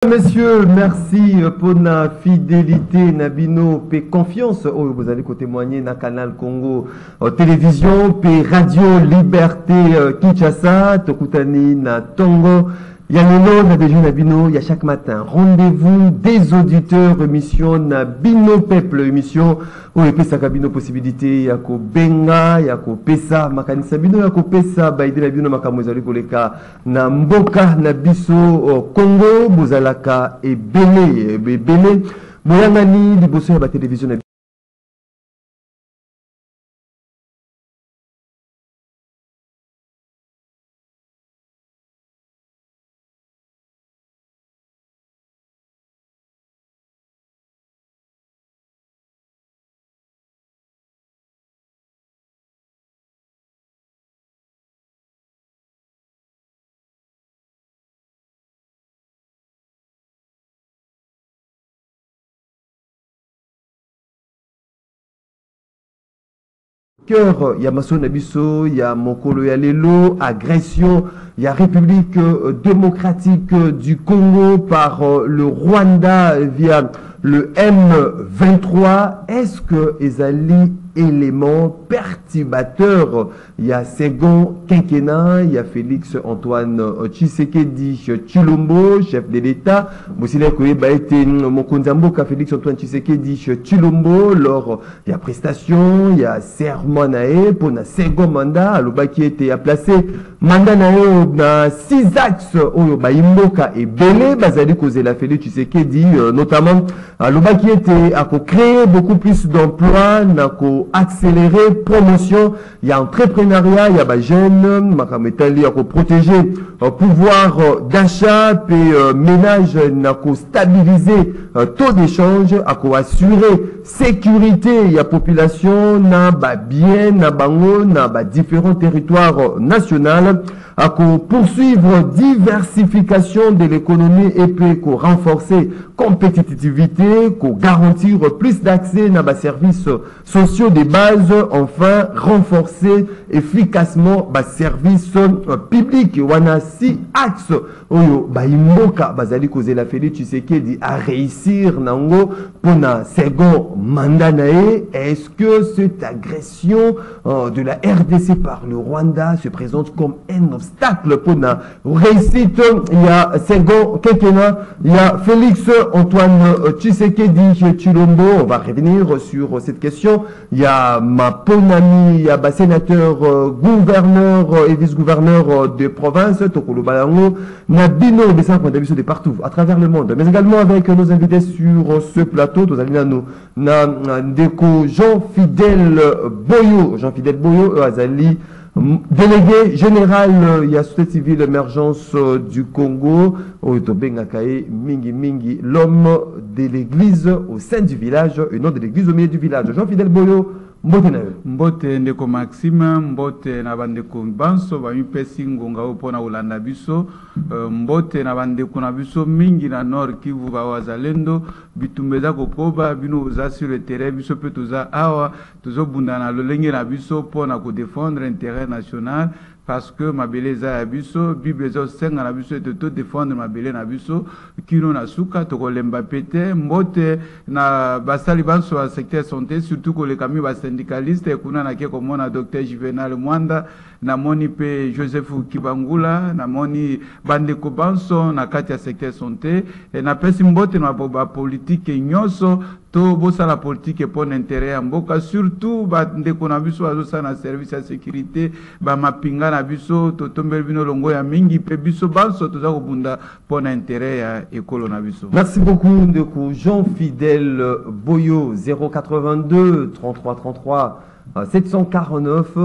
Messieurs, merci pour la fidélité, Nabino, et confiance. Oh, vous allez témoigner dans Canal Congo télévision, puis Radio Liberté Kinshasa, Tokutani, na Tongo. Il y a le nom de Nabino, il y a chaque matin rendez-vous des auditeurs, émission Nabino Peuple, émission où il y a Bino possibilité, il y a Benga, il y a Pesa, Makanisa Bino, il y a Pesa, Baïdé Nabino Makamozali Koleka, na Mboka Nabiso Congo, Bozalaka et Bélé, Bélé, Moyangani, Liboso, la télévision. Cœur, il y a Masso Nabiso, il y a Mokolo Yalelo, agression, il y a République démocratique du Congo par le Rwanda via le M23. Est-ce que Ezali élément perturbateur? Il y a Second Quinquennat, il y a Félix Antoine Tshisekedi Tshilombo, chef de l'État. Bosile Koyeba été Mokonzamboka Félix Antoine Tshisekedi Tshilombo. Lors il y a prestation, il y a serment nae pour un second mandat. Aloba qui était à placer mandat nae dans 6 axes. Oyo Baimboka et Belé Bazali Kozela Félix Tshisekedi notamment. Aloba qui était à créer beaucoup plus d'emplois, accélérer promotion, il y a entrepreneuriat, il y a des jeunes, il y a protéger pouvoir d'achat, et ménage, il y a stabiliser taux d'échange, il assurer sécurité, il y a population, bien, bango, différents territoires nationaux, à poursuivre diversification de l'économie et puis renforcer compétitivité, garantir plus d'accès à des services sociaux de base, enfin renforcer efficacement les services publics. On a 6 axes oyo baimboka bazali kozela Félix Tshisekedi à réussir nango pour un second mandat nae. Est-ce que cette agression de la RDC par le Rwanda se présente comme un obstacle pour la réussite? Il y a second quinquennat, il y a Félix Antoine Tshisekedi Tshilombo. On va revenir sur cette question. Il y a ma ponami, il y a ma sénateur, gouverneur et vice-gouverneur de province, Tokolo Balango, Nabino, de partout, à travers le monde, mais également avec nos invités sur ce plateau, Ndeko Jean-Fidèle Boyo, Azali, délégué général, il y a société civile émergence du Congo, l'homme de l'église au sein du village, et non de l'église au milieu du village. Jean-Fidèle Boyo, Mbote ndeko Maxime, mbote na bandeko banso bamipesi ngonga opona ulanda biso, mbote na bandeko na biso mingi na Nord Kivu ba wazalendo bitumbeza kokoba bino za sur le terrain biso pe toza awa tozobunda na lolenge na biso pona ko défendre intérêt national. Parce que ma belle za biso bible zo senga na biso to défendre ma belle na biso kino na suka to kolemba pete mbote na basali banso wa secteur santé surtout ko le kami ba syndicaliste kuna na ke komona docteur Juvenal Mwanda na moni pe Joseph Kibangula na moni bandeko banso na kati ya secteur santé et na pesi mbote na ba politique nyoso to bosa la politique pour l'intérêt en mboka surtout ba ndeko na biso azosa na service ya sécurité ba mapinga na biso to tombel bino longo ya mingi pe biso banso toza kobunda pour l'intérêt ya ekolo na biso. Merci beaucoup ndeko Jean-Fidèle Boyo. 082 33 33 749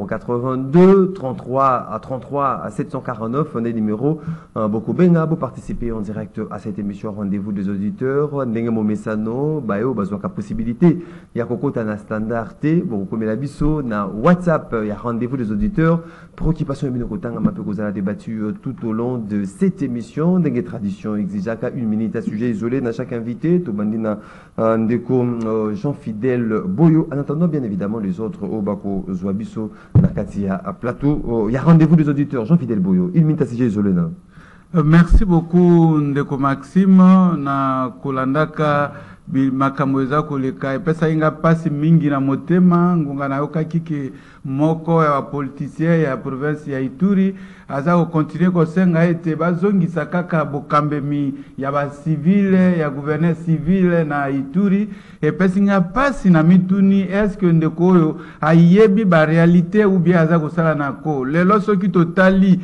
082 33 à 33 à 749 on est numéro beaucoup benga vous participez en direct à cette émission rendez-vous des auditeurs ndenge momesano bayo bazwaka possibilité ya kokota na standard T bon comme la biso na WhatsApp il y a rendez-vous des auditeurs préoccupation bino kotanga mape kozala débattu tout au long de cette émission ndenge tradition exigeaka 1 minute à sujet isolé na chaque invité to bandina ndeko Jean-Fidèle Boyo. En attendant bien évidemment les autres au Bako Zouabiso Nakatia à plateau. Il y a rendez-vous des auditeurs. Jean-Fidèle Boyo. Il minute à sujet isolé. Merci beaucoup Ndeko Maxime na kulandaka makambo eza koleka epesa inga pasi mingi na motema ngunga na yoka kiki moko ya politicien ya province ya Ituri aza ko continuer ko senga ete bazongisa kaka bokambemi ya ba civile ya gouverneur civile na Ituri epesa inga pasi na mituni est-ce que ndeko oyo ayebi ba réalité ou bien aza ko sala nako lelo soki totali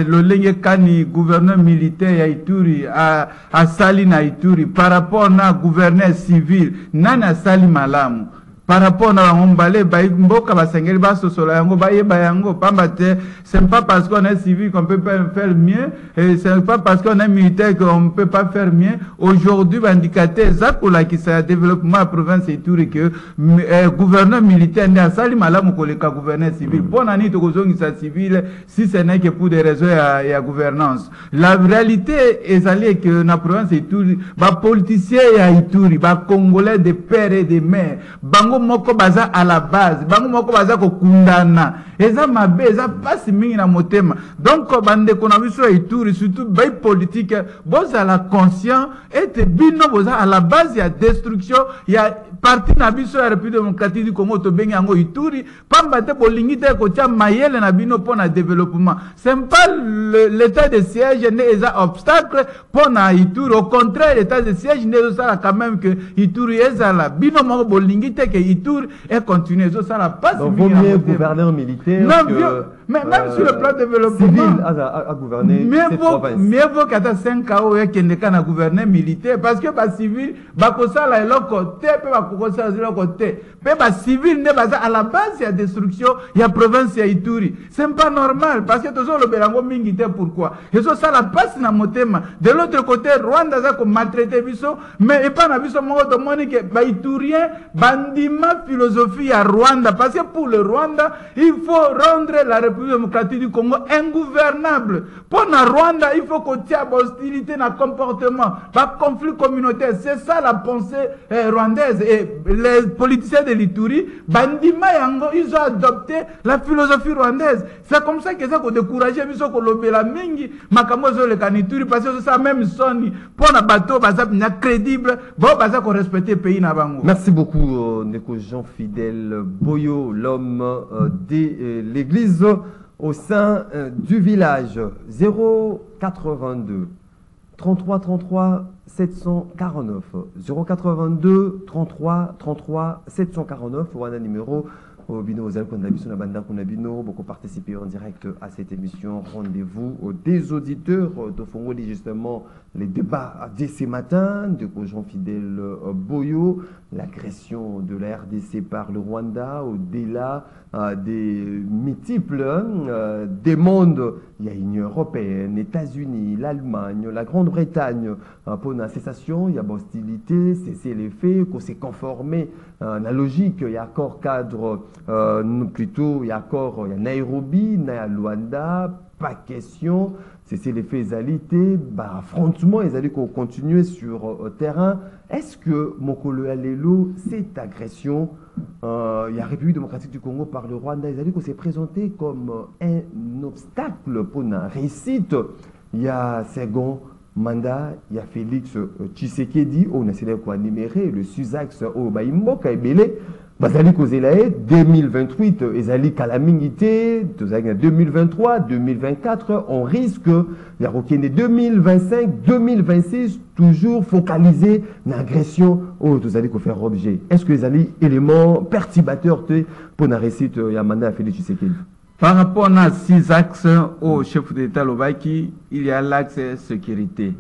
lolenge kani gouverneur militaire ya Ituri a sali na Ituri par rapport na gouverneur civil nani asali malamu par rapport à Mbale, Mboka Basengeli Basosola Yango, Bayango, Pambate, c'est pas parce qu'on est civil qu'on peut pas faire mieux, et c'est pas parce qu'on est militaire qu'on peut pas faire mieux. Aujourd'hui, l'indicateur Zakola qui s'est développement à province et tout, que gouverneur militaire n'est à Sali Malam ou le gouverneur civil. Bon, année de Gozong civil, si ce n'est que pour des raisons et à gouvernance. La réalité est allée que la province et tout, les politiciens et Ituri, les Congolais des pères et des mères, bango moko baza à la base bango moko baza ko kundana eza mabe eza pasi mingi na motema donc bande kona biso Ituri surtout bay politique boza la conscient et bino boza à la base ya destruction ya parti na biso ya République démocratique du Congo to bengi yango Ituri pamba te bolingi te ko tia mayele na bino pour na développement c'est pas l'état de siège n'est eza obstacle pour na Ituri au contraire l'état de siège n'est ça quand même que Ituri eza la bino moko bolingi te que Ituri est continué ça la passe donc vaut mieux gouverneur militaire non, que mais même sur le plan de développement civil à gouverner cette province mieux vaut qu'à 5 ans et qu'il n'est qu'un gouverneur militaire parce que ba civil ba kosala eloko côté pe ba kosala eloko côté pe ba civil ne baza à la base ya destruction ya province ya Ituri c'est pas normal parce que toujours le belango mingi te pourquoi et ça la passe na motema de l'autre côté Rwanda za ko maltraiter biso mais et pas na biso moko to moni que ba Iturien bandima philosophie à Rwanda parce que pour le Rwanda il faut rendre la République démocratique du Congo ingouvernable pour la Rwanda il faut qu'on tienne hostilité na comportement pas conflit communautaire c'est ça la pensée rwandaise et les politiciens de l'Ituri bandima yango ils ont adopté la philosophie rwandaise c'est comme ça que ça qu'on décourager biso ko lobela mingi makambo zo le kanituri parce que c'est ça même soni pour na bateau baza na crédible bon baza ko respecter pays na bango. Merci beaucoup Ndeko Jean Fidèle Boyo l'homme de l'église au sein du village 082 33 33 749 082 33 33 749 voilà numéro au bino aux alcondabis na banda kunabino beaucoup participer en direct à cette émission rendez-vous des auditeurs de Fongoli justement les débats dès ce matin de Jean Fidèle Boyo l'agression de la RDC par le Rwanda au-delà des multiples des mondes il y a l'Union européenne, États-Unis, l'Allemagne, la Grande-Bretagne pour la cessation, il y a hostilité, cesser les faits, qu'on s'est conformé à la logique, il y a accord cadre plutôt, il y a accord, il y a Nairobi, il y a Luanda, pas question, cesser les faits égalité, bah, affrontement, ils allaient continuer sur terrain. Est-ce que Mokolo Alelo, cette agression, il y a République démocratique du Congo par le Rwanda, ils allaient s'est présenté comme un obstacle pour la réussite. Il y a second mandat, il y a Félix Tshisekedi, on a essayé de numérer le Suzax au Baïmboka et Belé. Bazali Kozelae 2028, Ezali Kalamingité, 2023, 2024, on risque, il y a 2025, 2026, toujours focalisé l'agression au Tozali ko faire objet. Est-ce que Ezali élément perturbateur pour la réussite Yamanda Félix Tshisekedi? Par rapport à 6 axes au chef d'État Lobaki, il y a l'axe sécurité.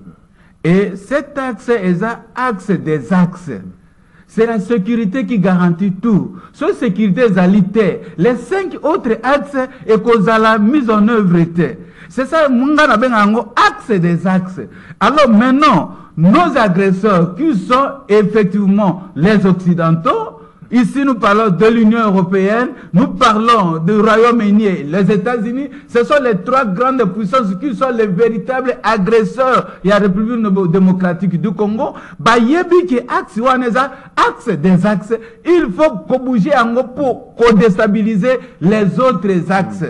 Et cet axe est un axe des axes. C'est la sécurité qui garantit tout. Cette sécurité est les 5 autres axes et cause à la mise en œuvre. C'est ça, Mungana Bengango, axe des axes. Alors maintenant, nos agresseurs qui sont effectivement les Occidentaux, ici, nous parlons de l'Union européenne, nous parlons du Royaume-Uni, les États-Unis. Ce sont les 3 grandes puissances qui sont les véritables agresseurs. Il y a la République démocratique du Congo. Bayebi qui axe des axes. Il faut qu'on bouge en pour déstabiliser les autres axes.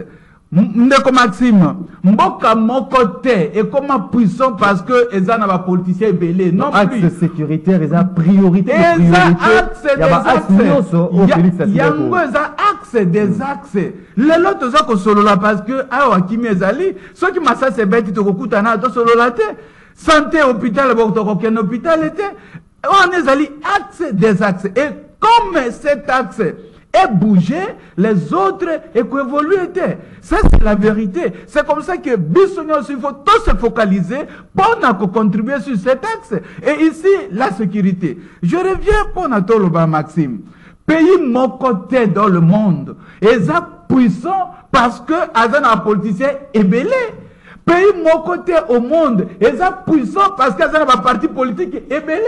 Ndeko Maxime, mboka moko te et comment puissant parce que eza na ba politiciens belé non plus. Axe sécuritaire eza priorité yango eza axe des axes. Le lot toza ko solola parce que awa kimi ezali soki masa se beti to kokutana to solola te. Santé hôpital boko ko ken hôpital était. On ezali axe des axes et comme cet axe et bouger, les autres et qu'évoluer. Ça, c'est la vérité. C'est comme ça que Bissonnios, il faut tous se focaliser pour contribuer sur cet axe. Et ici, la sécurité. Je reviens pour Natoloba Maxime. Pays mon côté dans le monde, et ça puissant parce que un politicien est belé. Pays mon côté au monde, et ça puissant parce qu'un parti politique est belé.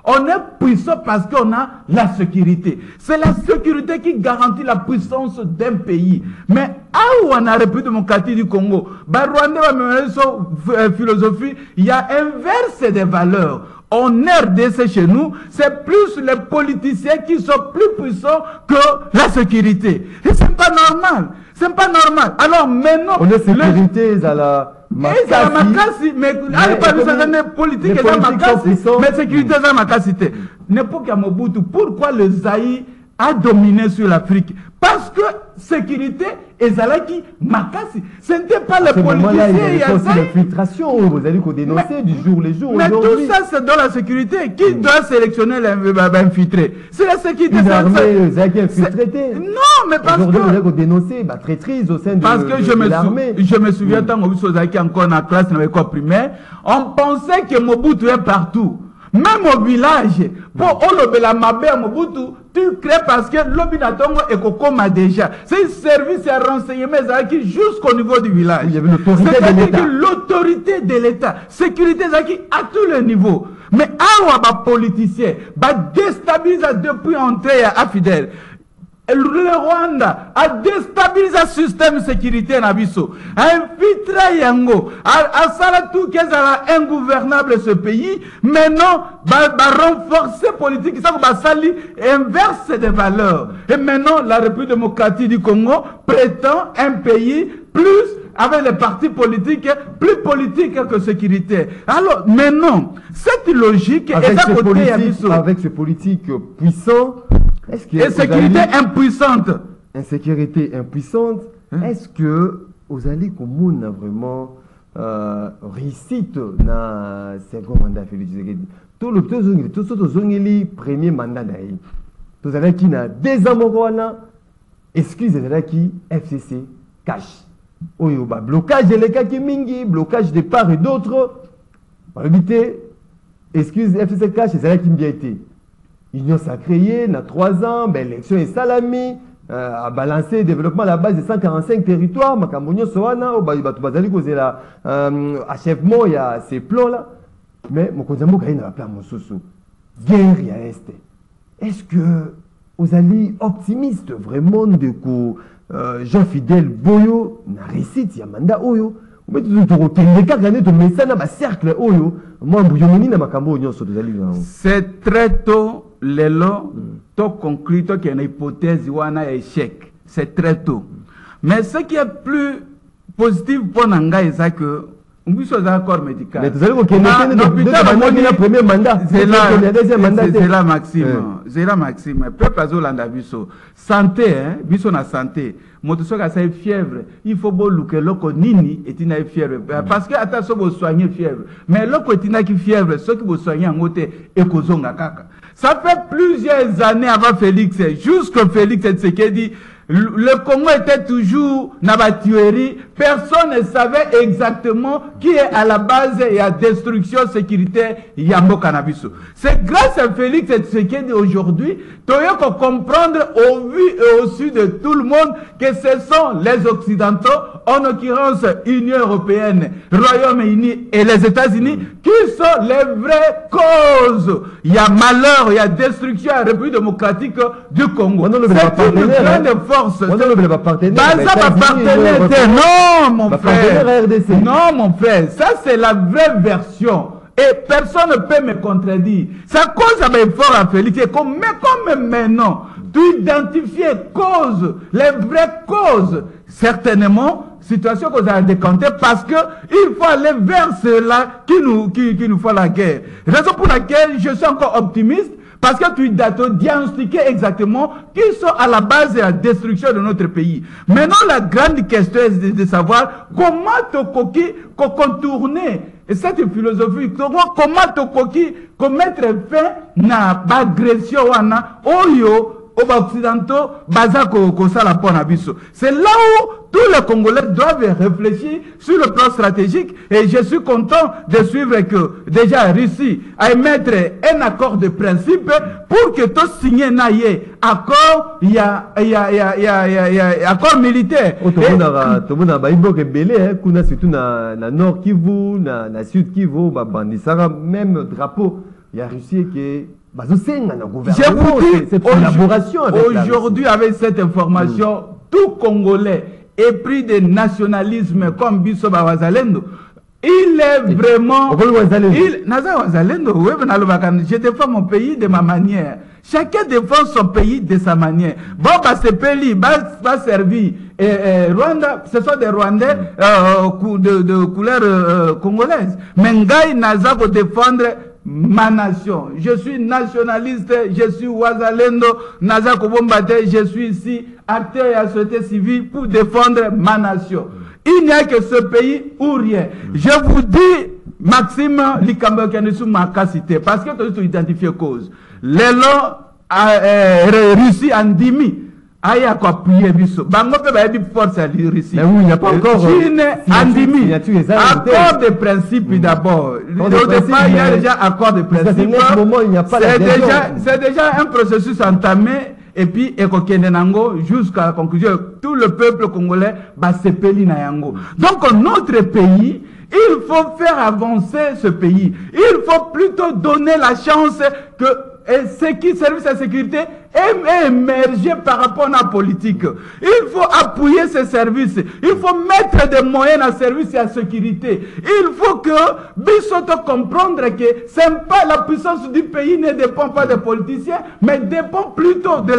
On est puissant parce qu'on a la sécurité. C'est la sécurité qui garantit la puissance d'un pays. Mais où on a République démocratique du Congo, Rwanda philosophie, il y a inverse des valeurs. En RDC chez nous, c'est plus les politiciens qui sont plus puissants que la sécurité. Et c'est pas normal. C'est pas normal. Alors maintenant, on est sécurité à la Makasi, mais politique est Makasi, mais sécurité est Makasi. N'importe quel Mobutu, pourquoi le Zaïre a dominé sur l'Afrique? Parce que sécurité et Zalaki Makasi. Ce n'était pas les politiciens. Il y a aussi l'infiltration, vous allez dénoncer du jour le jour. Mais tout ça, c'est dans la sécurité. Qui doit sélectionner l'infiltré? C'est la sécurité. Non, mais parce que... Aujourd'hui, vous allez dénoncer la traîtrise au sein de l'armée. Parce que je me souviens, tant que vous étiez encore dans la classe primaire, on pensait que Mobutu est partout. Même au village, pour Olobela Mabe Mobutu, tu crées parce que l'Obinatongo est Kokoma déjà. C'est un service à renseignement qui jusqu'au niveau du village. C'est-à-dire l'autorité de l'État, sécurité à tous les niveaux. Mais à politicien, déstabilise depuis entrer à Fidèle. Le Rwanda a déstabilisé le système sécuritaire nabiso, a infiltré Yango, a tout qui est ingouvernable ce pays. Maintenant, renforcer politique, ça va sali inverse des valeurs. Et maintenant, la République démocratique du Congo prétend un pays plus avec les partis politiques, plus politiques que sécuritaire. Alors maintenant, cette logique avec ce politique puissant. Et sécurité impuissante. Insécurité impuissante. Est-ce que vous allez comme vraiment réussite dans le second mandat Félix Tshisekedi? Tout le premier mandat d'ailleurs. Vous avez qui n'a des amours, excusez-moi qui FCC cache. Blocage de l'état qui mingi, blocage de part et d'autre. Excuse FCC cache, c'est là qui m'a été. Union sacrée, il y a 3 ans, l'élection est salamée, a balancé le développement à la base de 145 territoires, Makambounio Soana, achèvement, il y a ces plans-là. Mais Mokonzambo Gaï n'a pas plan Moussoussou. Guerre, il y a Est. Est-ce que vous allez optimiste vraiment de que Jean-Fidèle Boyo n'a réussi, il y a mandat Oyo? C'est très tôt, les lots, tout concret, qu'il y a une hypothèse ou un échec. C'est très tôt. Mais ce qui est plus positif pour Nanga, c'est que nous sommes d'accord médical. Mais le premier mandat. C'est là, Maxime. C'est là, Maxime. Peuple Azolanda Bisso. Santé, hein, Bisso na santé. Motosoka ça fièvre. Il faut beau que l'oko nini et tina fièvre. Parce que attention vous soigner fièvre. Mais l'oko tina qui fièvre, ceux qui vous soignez en côté et kozonga kaka. Ça fait plusieurs années avant Félix, jusqu'à Félix Tshisekedi. Le Congo était toujours dans la tuerie. Personne ne savait exactement qui est à la base et à destruction sécuritaire Yambo Cannabis. C'est grâce à Félix Tshisekedi aujourd'hui, tu peux comprendre au vu et au su de tout le monde que ce sont les Occidentaux, en l'occurrence Union Européenne, Royaume-Uni et les États-Unis, qui sont les vraies causes. Il y a malheur, il y a destruction à la République démocratique du Congo. C'est une grande force. Non, mon frère. Non, mon frère. Ça, c'est la vraie version. Et personne ne peut me contredire. Ça cause un effort à Félix. Mais comme maintenant, tu identifies causes, les vraies causes, certainement, situation qu'on a décantée parce que il faut aller vers cela qui nous fait la guerre. Raison pour laquelle je suis encore optimiste, parce que tu as diagnostiqué exactement qui sont à la base de la destruction de notre pays. Maintenant, la grande question est de savoir comment te contourner cette philosophie, comment te mettre fin à l'agression oyo occidentaux, c'est là où tous les Congolais doivent réfléchir sur le plan stratégique, et je suis content de suivre que déjà Russie a émettre un accord de principe pour que tout signé naïe accord, il y a accord militaire. Tout le monde a baïbok belé, kuna surtout na nord Kivu, na sud Kivu, bandisara même drapeau, il y a Russie qui est je vous dis, cette collaboration aujourd'hui, avec cette information, tout Congolais épris de nationalisme comme Bisso Wazalendo, il est vraiment... Je défends mon pays de ma manière. Chacun défend son pays de sa manière. Bon, ce pays va servir. Rwanda, ce sont des Rwandais de couleur congolaise. Mais Ngai Naza pour défendre ma nation. Je suis nationaliste, je suis Wazalendo, Naza Kobombate, je suis ici, acteur et société civile pour défendre ma nation. Il n'y a que ce pays ou rien. Je vous dis, Maxime Likambo Kanesu m'a cité, parce que tu as identifié cause. Les lots Russie en dimi. Aïe à quoi prier biso. Bango peut pas dire force à Russie. Mais oui, il n'y a pas encore. Chine, Andimi. Accord de principe d'abord. Au départ, il y a déjà accord de principe. C'est déjà un processus entamé. Et puis, jusqu'à la conclusion, tout le peuple congolais va se péli na yango. Donc, notre pays, il faut faire avancer ce pays. Il faut plutôt donner la chance que ce qui service à la sécurité est émerger par rapport à la politique. Il faut appuyer ces services. Il faut mettre des moyens à service et à la sécurité. Il faut que Bissoto comprendre que pas la puissance du pays ne dépend pas des politiciens, mais dépend plutôt de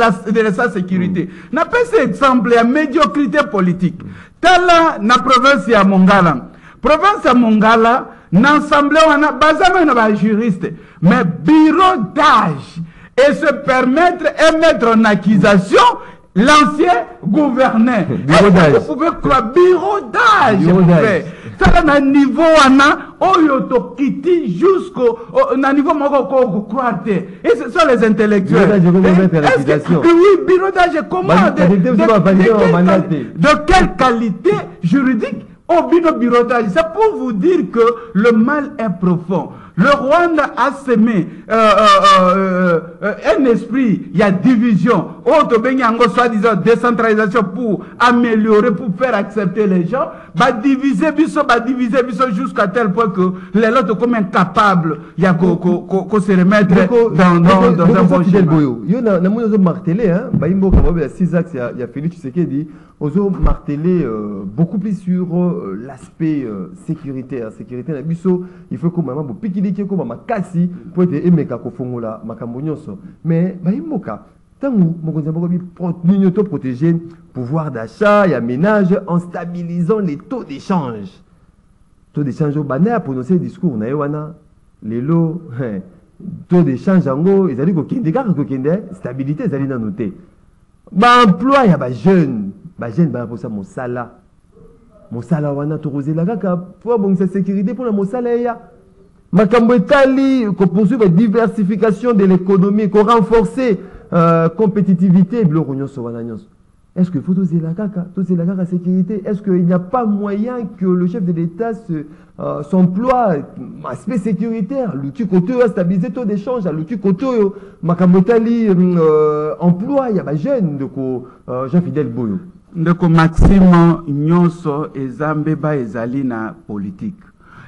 sa sécurité. N'a pas cet exemple à médiocrité politique. Tala na province ya Mongala. Province ya Mongala, l'Assemblée, on a basé juriste, mais bureau d'âge, et se permettre et mettre en accusation l'ancien gouverneur. Vous pouvez croire, bureau d'âge. Ça, na niveau, on quitte jusqu'au niveau, on croire. Et ce sont les intellectuels. Oui, bureau d'âge, comment? De quelle qualité juridique? Au birotage, c'est pour vous dire que le mal est profond. Le Rwanda a semé un esprit, il y a division. Soi-disant décentralisation pour améliorer, pour faire accepter les gens. Diviser jusqu'à tel point que les autres comme incapables, il y a qu'on se remettre dans un bon chemin. Il y a martelé, hein, il y a 6 axes, il y a Félix Tshisekedi, ils ont martelé beaucoup plus sur l'aspect sécuritaire. Sécurité, il faut qu'on m'a piqué comme ma kasi pour être aimé kako fongola makambo nyonso. Mais baïmoka, tangu mokonza protéger pouvoir d'achat et ménage en stabilisant les taux d'échange. Taux d'échange au bané a prononcé le discours na ewana lelo taux d'échange ango ezali ko kende ka ko kende stabilité ezali na noté. Ba emploi ya ba jeune ba pour ça mon salaire wana to rozela kaka pour bon sa sécurité pour la mon salaire. Makambo etali ko poursuivre la diversification de l'économie, ko renforcer compétitivité bloko nyonso wana nyonso. Est-ce que faut doser la sécurité? Est-ce qu'il n'y a pas moyen que le chef de l'État s'emploie aspect sécuritaire, l'outil côté stabiliser taux d'échange, l'outil côté makambo etali emploi ya ba jeune de ko Jean-Fidèle Boyo. Ndeko Maxime nyonso ezambe ba ezali na politique.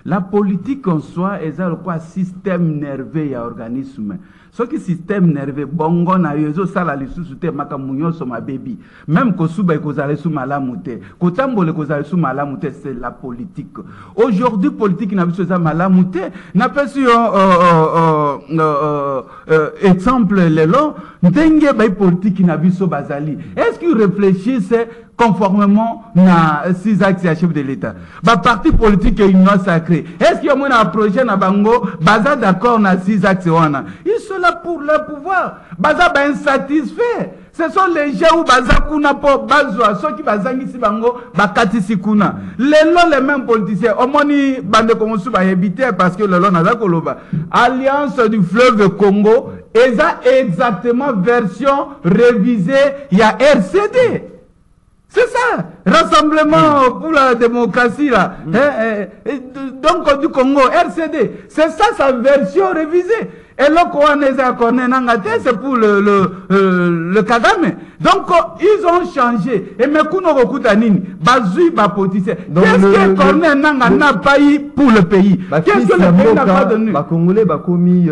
La politique en soi est un système nerveux et organisme. Ce qui système nerveux, bongo na yezo sala lisusu makamunyo so ma baby. Même ko suba ko zale su malamute. Ko tambole ko zale su malamute, c'est la politique. Aujourd'hui politique na biso za malamute, na pesu exemple lelo ndenge ba politique na biso bazali. Est-ce qu'ils réfléchissent conformément à 6 axes à chef de l'État? Ba parti politique et union sacrée. Est-ce qu'il y a un projet na bango baza d'accord na 6 axes wana? Ils sont là pour leur pouvoir. Baza ba insatisfait. Ce sont les gens où baza kuna po bazwa ceux qui bazangi si bango bakati sikuna. Les mêmes politiciens omoni bande comme sou ba habiter parce que le long naza koloba. Alliance du fleuve Congo eza exactement version révisée il y a RCD. C'est ça, Rassemblement pour la démocratie là. Donc du Congo, RCD, c'est ça sa version révisée. Et là, c'est pour le Kagame. Donc, ils ont changé. Et maintenant, Bazui va politicien. Qu'est-ce que Corneille Nanga n'a pas eu pour le pays? Qu'est-ce que le pays n'a pas donné? Les Congolais ont commis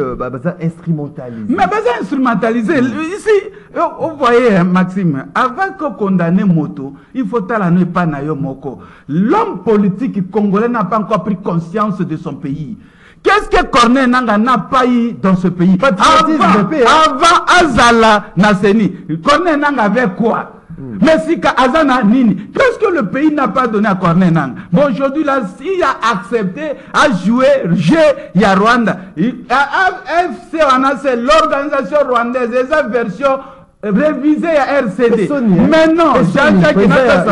instrumentalisé. Mais instrumentalisé. Ici, vous voyez, Maxime, avant que condamner Moto, il faut ne pas nayo moko. L'homme politique congolais n'a pas encore pris conscience de son pays. Qu'est-ce que Corneille Nanga n'a pas eu dans ce pays? Avant Azala Nasseni, Corneille Nanga avait quoi? Mais si Azana Nini, qu'est-ce que le pays n'a pas donné à Corneille Nanga? Bon, aujourd'hui, là, il a accepté à jouer jeu, il y a Rwanda. FC, c'est l'organisation rwandaise, et sa version révisée à RCD. Maintenant, Jean-Jacques ancien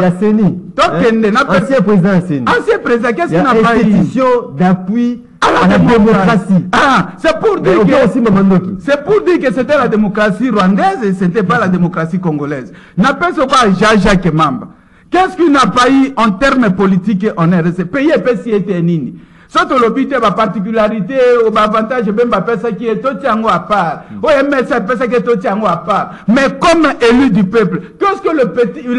président Seni. Ancien président, qu'est-ce qu'il n'a pas eu? Institution d'appui à la démocratie. C'est pour dire que c'était la démocratie rwandaise et ce n'était pas la démocratie congolaise. N'appelle ce quoi Jean-Jacques Mamba. Qu'est-ce qu'il n'a pas eu en termes politiques en RDC? Pays et était nini. Surtout l'obité, ma particularité, ou ma avantage, même ma personne qui est tout à part. Oui, mais c'est personne qui est tout à part. Mais comme élu du peuple, qu'est-ce que le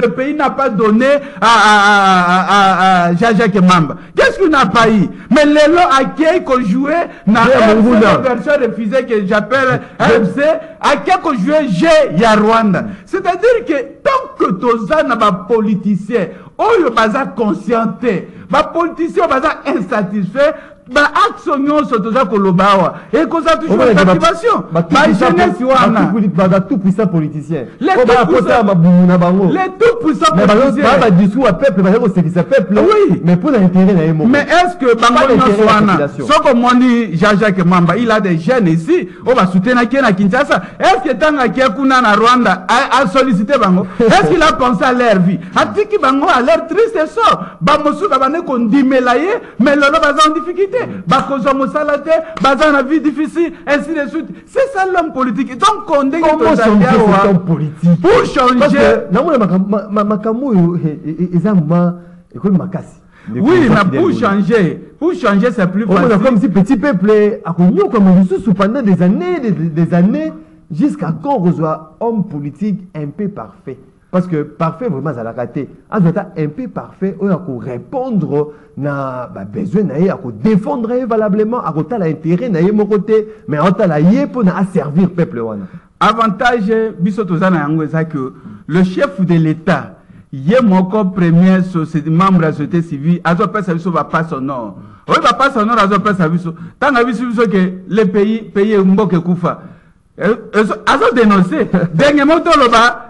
pays n'a pas donné à Jean-Jacques Mamba? Qu'est-ce qu'il n'a pas eu? Mais les lots à qui qu'on jouait, n'a pas version refusée que j'appelle FC, à qui qu'on jouait G, ya Rwanda. C'est-à-dire que tant que Toza n'a pas politicien, oh, il va conscienté. Les politiciens sont insatisfaits. Action sur tout ça et qu'on a toujours une motivation. Tout puissant politicien. Les tout puissants politiciens. Discours à peuple, peuple. Oui. Mais pour l'intérêt. Mais est-ce que ce que mon dit Jean-Jacques Mamba, il a des jeunes ici, on va soutenir à Kinshasa. Est-ce que tant que na Rwanda a sollicité Bango? Est-ce qu'il a pensé à leur vie? A-t-il que Bango a l'air triste et ça? Bamosu Babane qu'on dit mais le lot va en difficulté. Bakozo Mosalate, Bazan a vie difficile, ainsi de suite. C'est ça l'homme politique. Donc on dit comment changer cet homme politique? Pour changer. Oui, mais pour changer, c'est plus facile. Comme si petit peuple a connu comme pendant des années, jusqu'à quand on soit homme politique un peu parfait. Parce que parfait, vraiment, ça l'a raté. Un peu parfait, on a répondre na besoin, à défendre valablement, à l'intérêt, à mon côté, mais on a pour servir le peuple. Avantage, c'est que le chef de l'État, il est mon premier membre de la société civile, à pas service va pas son nom. Oui, va pas son nom, à pas service. Tant que les pays Mboke Koufa. Ils ont dénoncé. Dernièrement,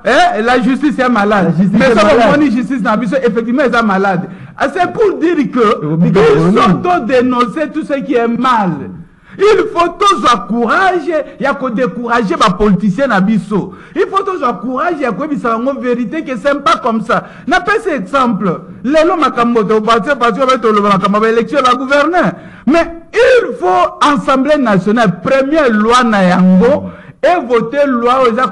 la justice est malade. Mais ça, la justice, effectivement, ils sont malades. C'est pour dire que ils ont dénoncé tout ce qui est mal. Il faut tous avoir courage, il y a que décourager les politiciens à Bisso. Il faut tous avoir courage, il y a que une vérité qui est pas comme ça. N'a pas cet exemple. Les lois Makamoto, parce que l'élection va gouverner. Mais il faut Assemblée nationale, première loi Nayango, et voter loi où sa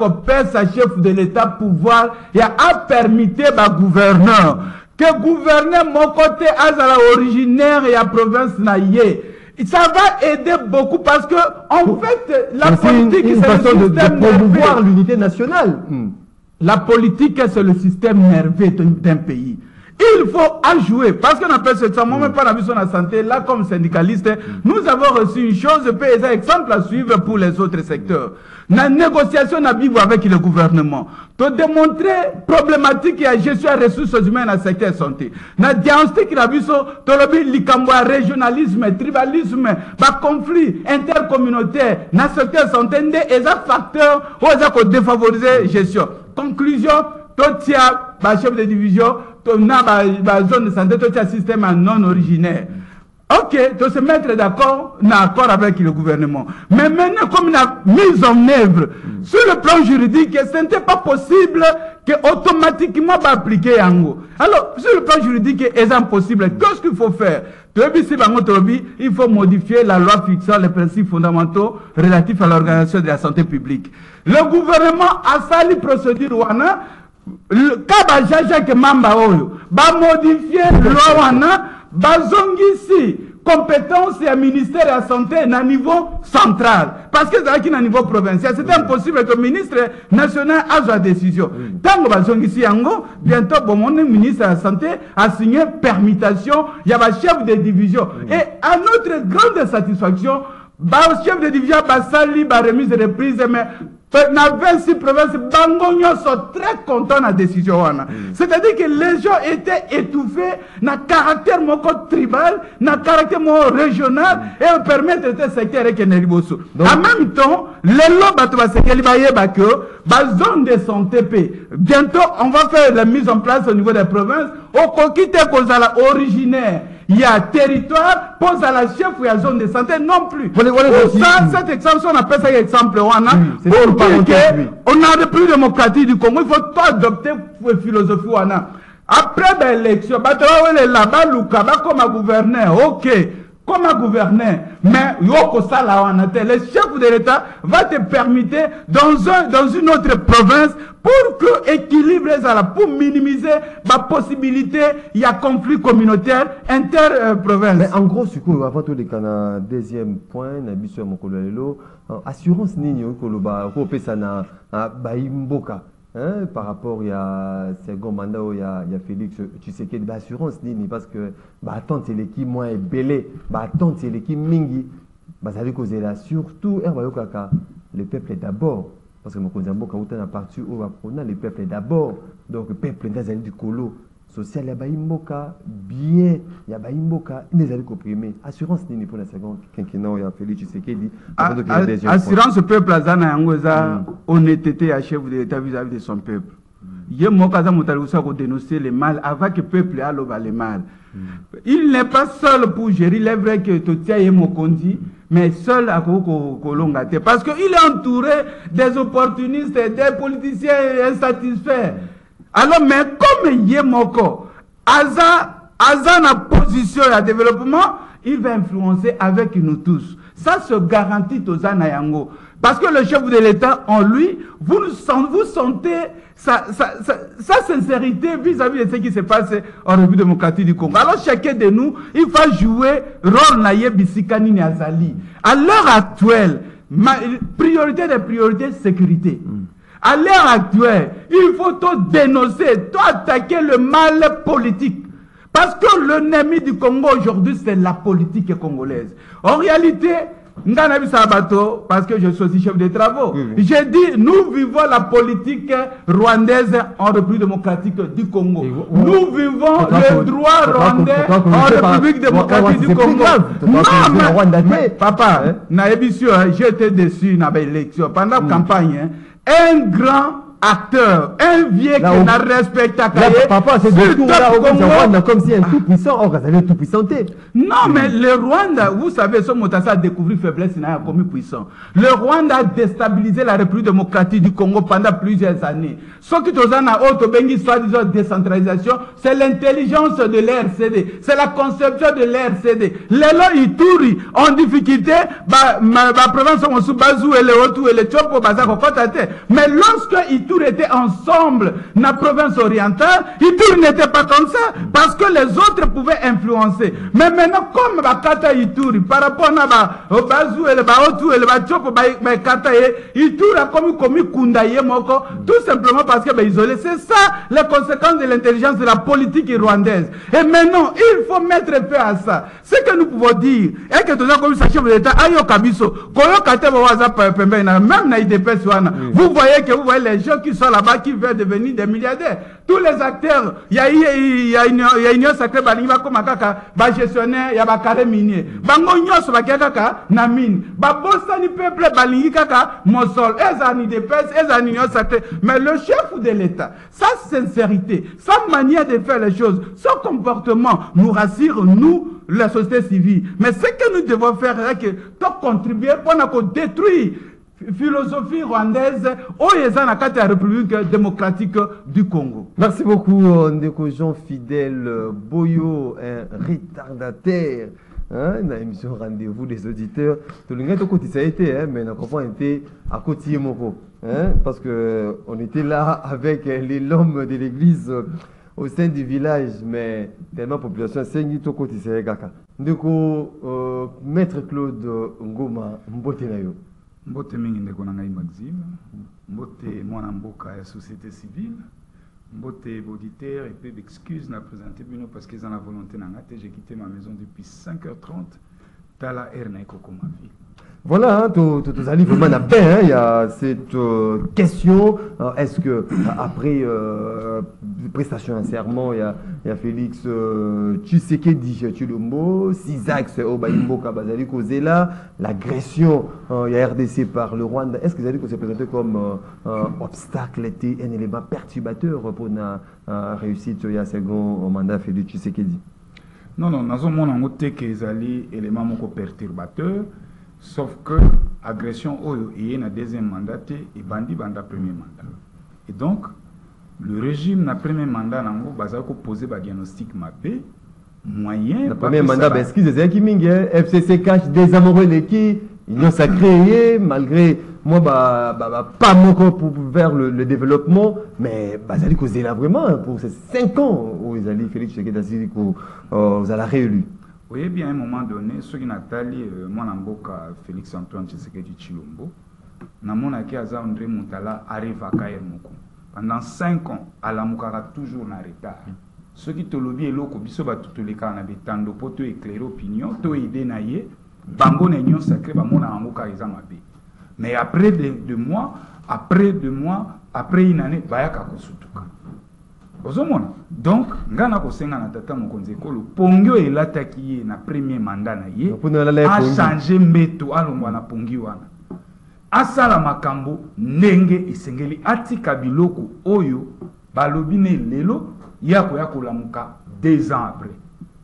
chef de l'État pouvoir et à permettre le gouverneur. Que gouverneur, mon côté, à la originaire et à province naïe. Ça va aider beaucoup parce que, en fait, la politique, c'est une façon de promouvoir l'unité nationale. La politique, c'est le système nerveux d'un pays. il faut ajouer, parce qu'on appelle ce moment même pas la mission de la santé, là comme syndicaliste, nous avons reçu une chose, c'est un exemple à suivre pour les autres secteurs. La négociation n'a vivre avec le gouvernement. Pour démontrer problématique et la gestion des ressources humaines dans le secteur santé. Na diagnostic la viso, tolobi likambwa régionalisme, tribalisme, ba conflit intercommunautaire dans le secteur santé, et ça facteur où défavoriser gestion. Conclusion, totia ba chef de division, na ba zone de santé, totia système non originaire. Ok, de se mettre d'accord, d'accord avec le gouvernement. Mais maintenant, comme il a mis en œuvre, sur le plan juridique, ce n'était pas possible que automatiquement appliquer Yango. Alors, sur le plan juridique, c'est impossible. Qu'est-ce qu'il faut faire? Il faut modifier la loi fixant les principes fondamentaux relatifs à l'organisation de la santé publique. Le gouvernement a sali procédure wana, kaba Jacques Mamba oyo, ba modifier loi wana, bazongisi compétence et ministère de la santé à niveau central. Parce que c'est à niveau provincial. C'était impossible que le ministre national ait sa décision. Tant que bazongisi yango, bientôt, mon ministre de la santé a signé permutation, il y a un chef de division. Et à notre grande satisfaction, le chef de division a sali la remise de reprise, mais dans 26 provinces, Bangonio sont très contents de la décision. C'est-à-dire que les gens étaient étouffés dans le caractère tribal, dans le caractère régional, et on permet de traiter ce secteur avec Neliboso. En même temps, les lois la zone de santé, bientôt on va faire la mise en place au niveau des provinces, au coquille originaire. Il y a territoire, pose à la chef ou à la zone de santé, non plus. Pour ça, cet exemple, on appelle ça exemple. On a plus de démocratie du Congo, il faut tout adopter la philosophie. Après l'élection, là-bas, comme gouverneur, ok. Comme un gouverneur, mais le chef de l'État va te permettre dans une autre province pour que équilibre pour minimiser la possibilité il y a conflit communautaire inter-province. Mais en gros, avant tout les cas, deuxième point, assurance nini par rapport à second mandat il y a Félix Tshisekedi d'assurance nini parce que attendre c'est l'équipe moins belé attendre c'est l'équipe mingi ça veut causer là surtout le peuple est d'abord parce que mon Mboka où on a parti où le peuple est d'abord donc le peuple est du colo social ya Mboka bien ya Mboka les allez comprimer assurance nini pour la seconde quinquennat il y a Félix Tshisekedi assurance peuple azana yango za honnêteté à chef de l'État vis-à-vis de son peuple ye mokaza motalusa ko dénoncer le mal avant que peuple aloba le mal. Il n'est pas seul pour gérer, il est vrai que Totia est Mokondi, mais seul à Kolongate. Parce qu'il est entouré des opportunistes, des politiciens insatisfaits. Alors, mais comme Yemoko, Aza na position et à développement, il va influencer avec nous tous. Ça se garantit aux Anayango. Parce que le chef de l'État, en lui, vous sentez sa sincérité vis-à-vis de ce qui se passe en République démocratique du Congo. Alors chacun de nous, il va jouer rôle naïe Bisikani Niazali. À l'heure actuelle, priorité des priorités, sécurité. À l'heure actuelle, il faut tout dénoncer, tout attaquer le mal politique. Parce que l'ennemi du Congo aujourd'hui, c'est la politique congolaise. En réalité, parce que je suis aussi chef de travaux, j'ai dit, nous vivons la politique rwandaise en République démocratique du Congo. Nous vivons le droit rwandais en République démocratique du Congo. Non, mais papa, j'ai été déçu dans l'élection. Pendant la campagne, un grand acteur, un vieux qui n'a respecté papa, c'est du tout là, comme si un tout puissant, on va tout puissanté. Non, mais le Rwanda, vous savez, ce Motassa a découvert faiblesse, il a commis puissant. Le Rwanda a déstabilisé la République démocratique du Congo pendant plusieurs années. Ce qui est en Otobengi, soit-disant décentralisation, c'est l'intelligence de l'RCD, c'est la conception de l'RCD. Les lois Ituri en difficulté, ma province, on sous Bazou et les Otu et les Chopo, mais lorsque Ituri était ensemble dans la province orientale, Ituri n'était pas comme ça, parce que les autres pouvaient influencer. Mais maintenant, comme Bakata Ituri, par rapport à Bazou et le Baotu et le Bachopo, Bakata Ituri a commis Kundaye Moko, tout simplement parce que isolé. C'est ça les conséquences de l'intelligence de la politique rwandaise. Et maintenant, il faut mettre fin à ça. Ce que nous pouvons dire, est que tout comme chef de l'État, Ayo Kabiso, même na IDPS, vous voyez les gens qui sont là-bas qui veulent devenir des milliardaires. Tous les acteurs, il y a une union sacrée, il gestionnaire, il y a carré minier. Bango nyos bakaka na mine. Bosani peuple balingi kaka mosol. Ezani IDPS, ezani union sacrée. Mais le chef de l'État, sa sincérité, sa manière de faire les choses, son comportement nous rassure, nous, la société civile. Mais ce que nous devons faire, c'est que tout contribuer pour détruire la philosophie rwandaise au la République démocratique du Congo. Merci beaucoup, Ndeko Jean Fidèle Boyo, un retardataire. Dans l'émission Rendez-vous des auditeurs, tout le monde a été, mais nous avons été à côté de Moko. Parce qu'on était là avec les l'homme de l'église au sein du village, mais tellement de population, c'est une côté de Gaka. Ndeko, Maître Claude Ngoma, Mbote Nayo. Mbote mingi ndeko na ngai Maxime, mbote mwana mboka ya société civile, mbote auditeur et peu d'excuses na présenter bino parce qu'ils ont la volonté n'angate. J'ai quitté ma maison depuis 5h30 dans la RNA Kokoma ville. Voilà, tout allez vraiment à peine. Il y a cette question. Est-ce que après prestation un serment, il y a Félix Tshisekedi Tshilombo, 6 axes au Baïmbo Kabazali Kozela, l'agression il y a RDC par le Rwanda. Est-ce que vous allez se présenter comme obstacle, était un élément perturbateur pour la réussite il y a second mandat Félix Tshisekedi? Non, nous avons noté que les éléments perturbateurs. Sauf que l'agression est dans deuxième mandat et bandi banda premier mandat. Et donc, le régime dans premier mandat n'a pas posé un diagnostic mappé, moyen. Le premier mandat, excusez moi FCC cache des amoureux qui ils s'est créé malgré moi pas mon pour vers le développement, mais ça dit que c'est là vraiment pour ces 5 ans où ils allaient Félix Tshisekedi vous allez réélu. Oui, bien à un moment donné, ceux qui Nathalie, moi Namboka, Félix Antoine Tshisekedi Tshilombo, Namonaki Aza André Moutala arrive à Kayer Moko. Pendant 5 ans, Alamukara toujours en retard. Ceux qui te lobby et l'eau, Biso Batutu les cas, Tando Poto éclairer opinion, to idée naïe, Bango Nénion sacré, Bamona Amoka Izamabe. Mais après 2 mois, après une année, Bayaka Kosutuka. Donc, ngana kosenga na tata mokonzi ekolo pongio elataki na premier mandat na ye a changé mbeto alongwa na pongi wana asala makambo ndenge esengeli atika biloko oyo balobi ne lelo yako yakolamuka 2 ans après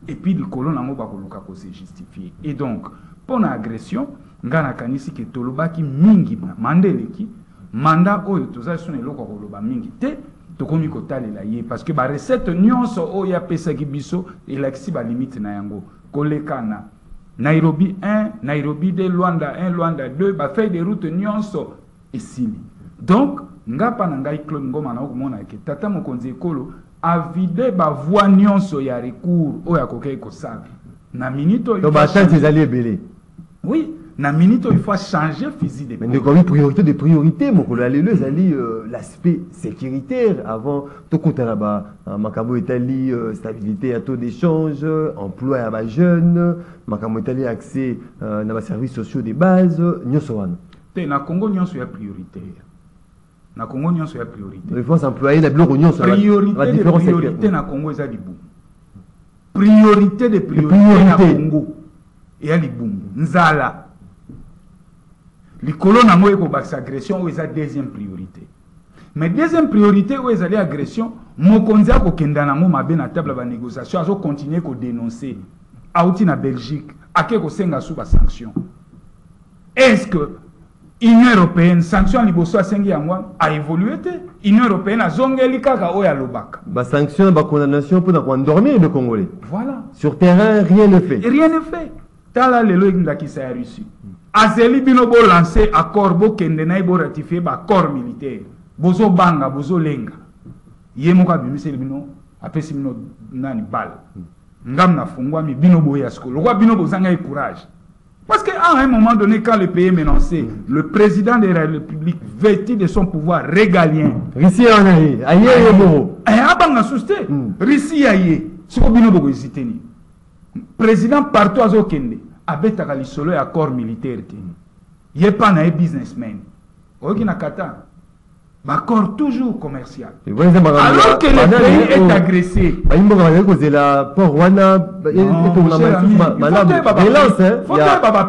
et puis likolo nango bakoluka ko se justifier. Et donc pour la agression ngana kanisi ke tolobaki mingi na mandeleki mandat oyo tozali sone eloko koloba mingi te tokomi kotalela ye parce que ba recette nyonso oyo apesaki biso elakisi ba limite na yango kolekana Nairobi 1 Nairobi 2 Luanda 1 Luanda 2 ba feuille de route nyonso esili. Donc ngapa na ngai Claude Ngoma na okomona ke tata mokonzi ekolo avide ba voix nyonso ya recours oyo akokei kosala na minute donc ba chance ezali ebele. Oui, na minute il faut changer physique de. Mais comme priorité de priorité, mon collègue l'aspect sécuritaire avant tout compte là-bas. Makamo Italie stabilité à taux d'échange, emploi à ma jeune, Makamo Italie accès dans les services sociaux de base, nyosoan. Na Congo nyonso ya prioritaire. Na Congo nyonso ya priorité. Il faut s'employer la bloc nyonso. Priorité na Congo eza libu. Priorité de priorité na Congo. Et à libungu nzala likolo na moye ko bakisa agression ou eza deuxième priorité. Mais deuxième priorité ou eza agression mokonzi ko kenda nango mabe na table ba négociation azo continuer ko dénoncer auti na Belgique ake ko senga sous ba sanction. Est-ce que Union européenne sanction liboso asengi yango a évolué te? Union européenne a zongeli kaka oya lobaka. Ba sanction ba condamnation pour endormir le Congolais. Voilà. Sur terrain rien ne fait. Rien ne fait. Tala lelo indaki sa Russie. Azeli bino bo lancer accord bo kende na bo ratifier ba accord militaire. bozo banga bozo lenga yemo ka bimiseli bino apesi bino nani bal ngam na fungwa mi bino boya sko lo kwa bino bozanga e courage parce que à un moment donné quand le pays est menacé le président de la République vêtu de son pouvoir régalien Russie en aye aye mo abanga susté Russie aye siko bino bogo hésiter ni président partout azokende abetaka lisolo ya accord militaire te yepa na businessman oki na kata accord toujours commercial alors que le pays est agressé c'est la port wana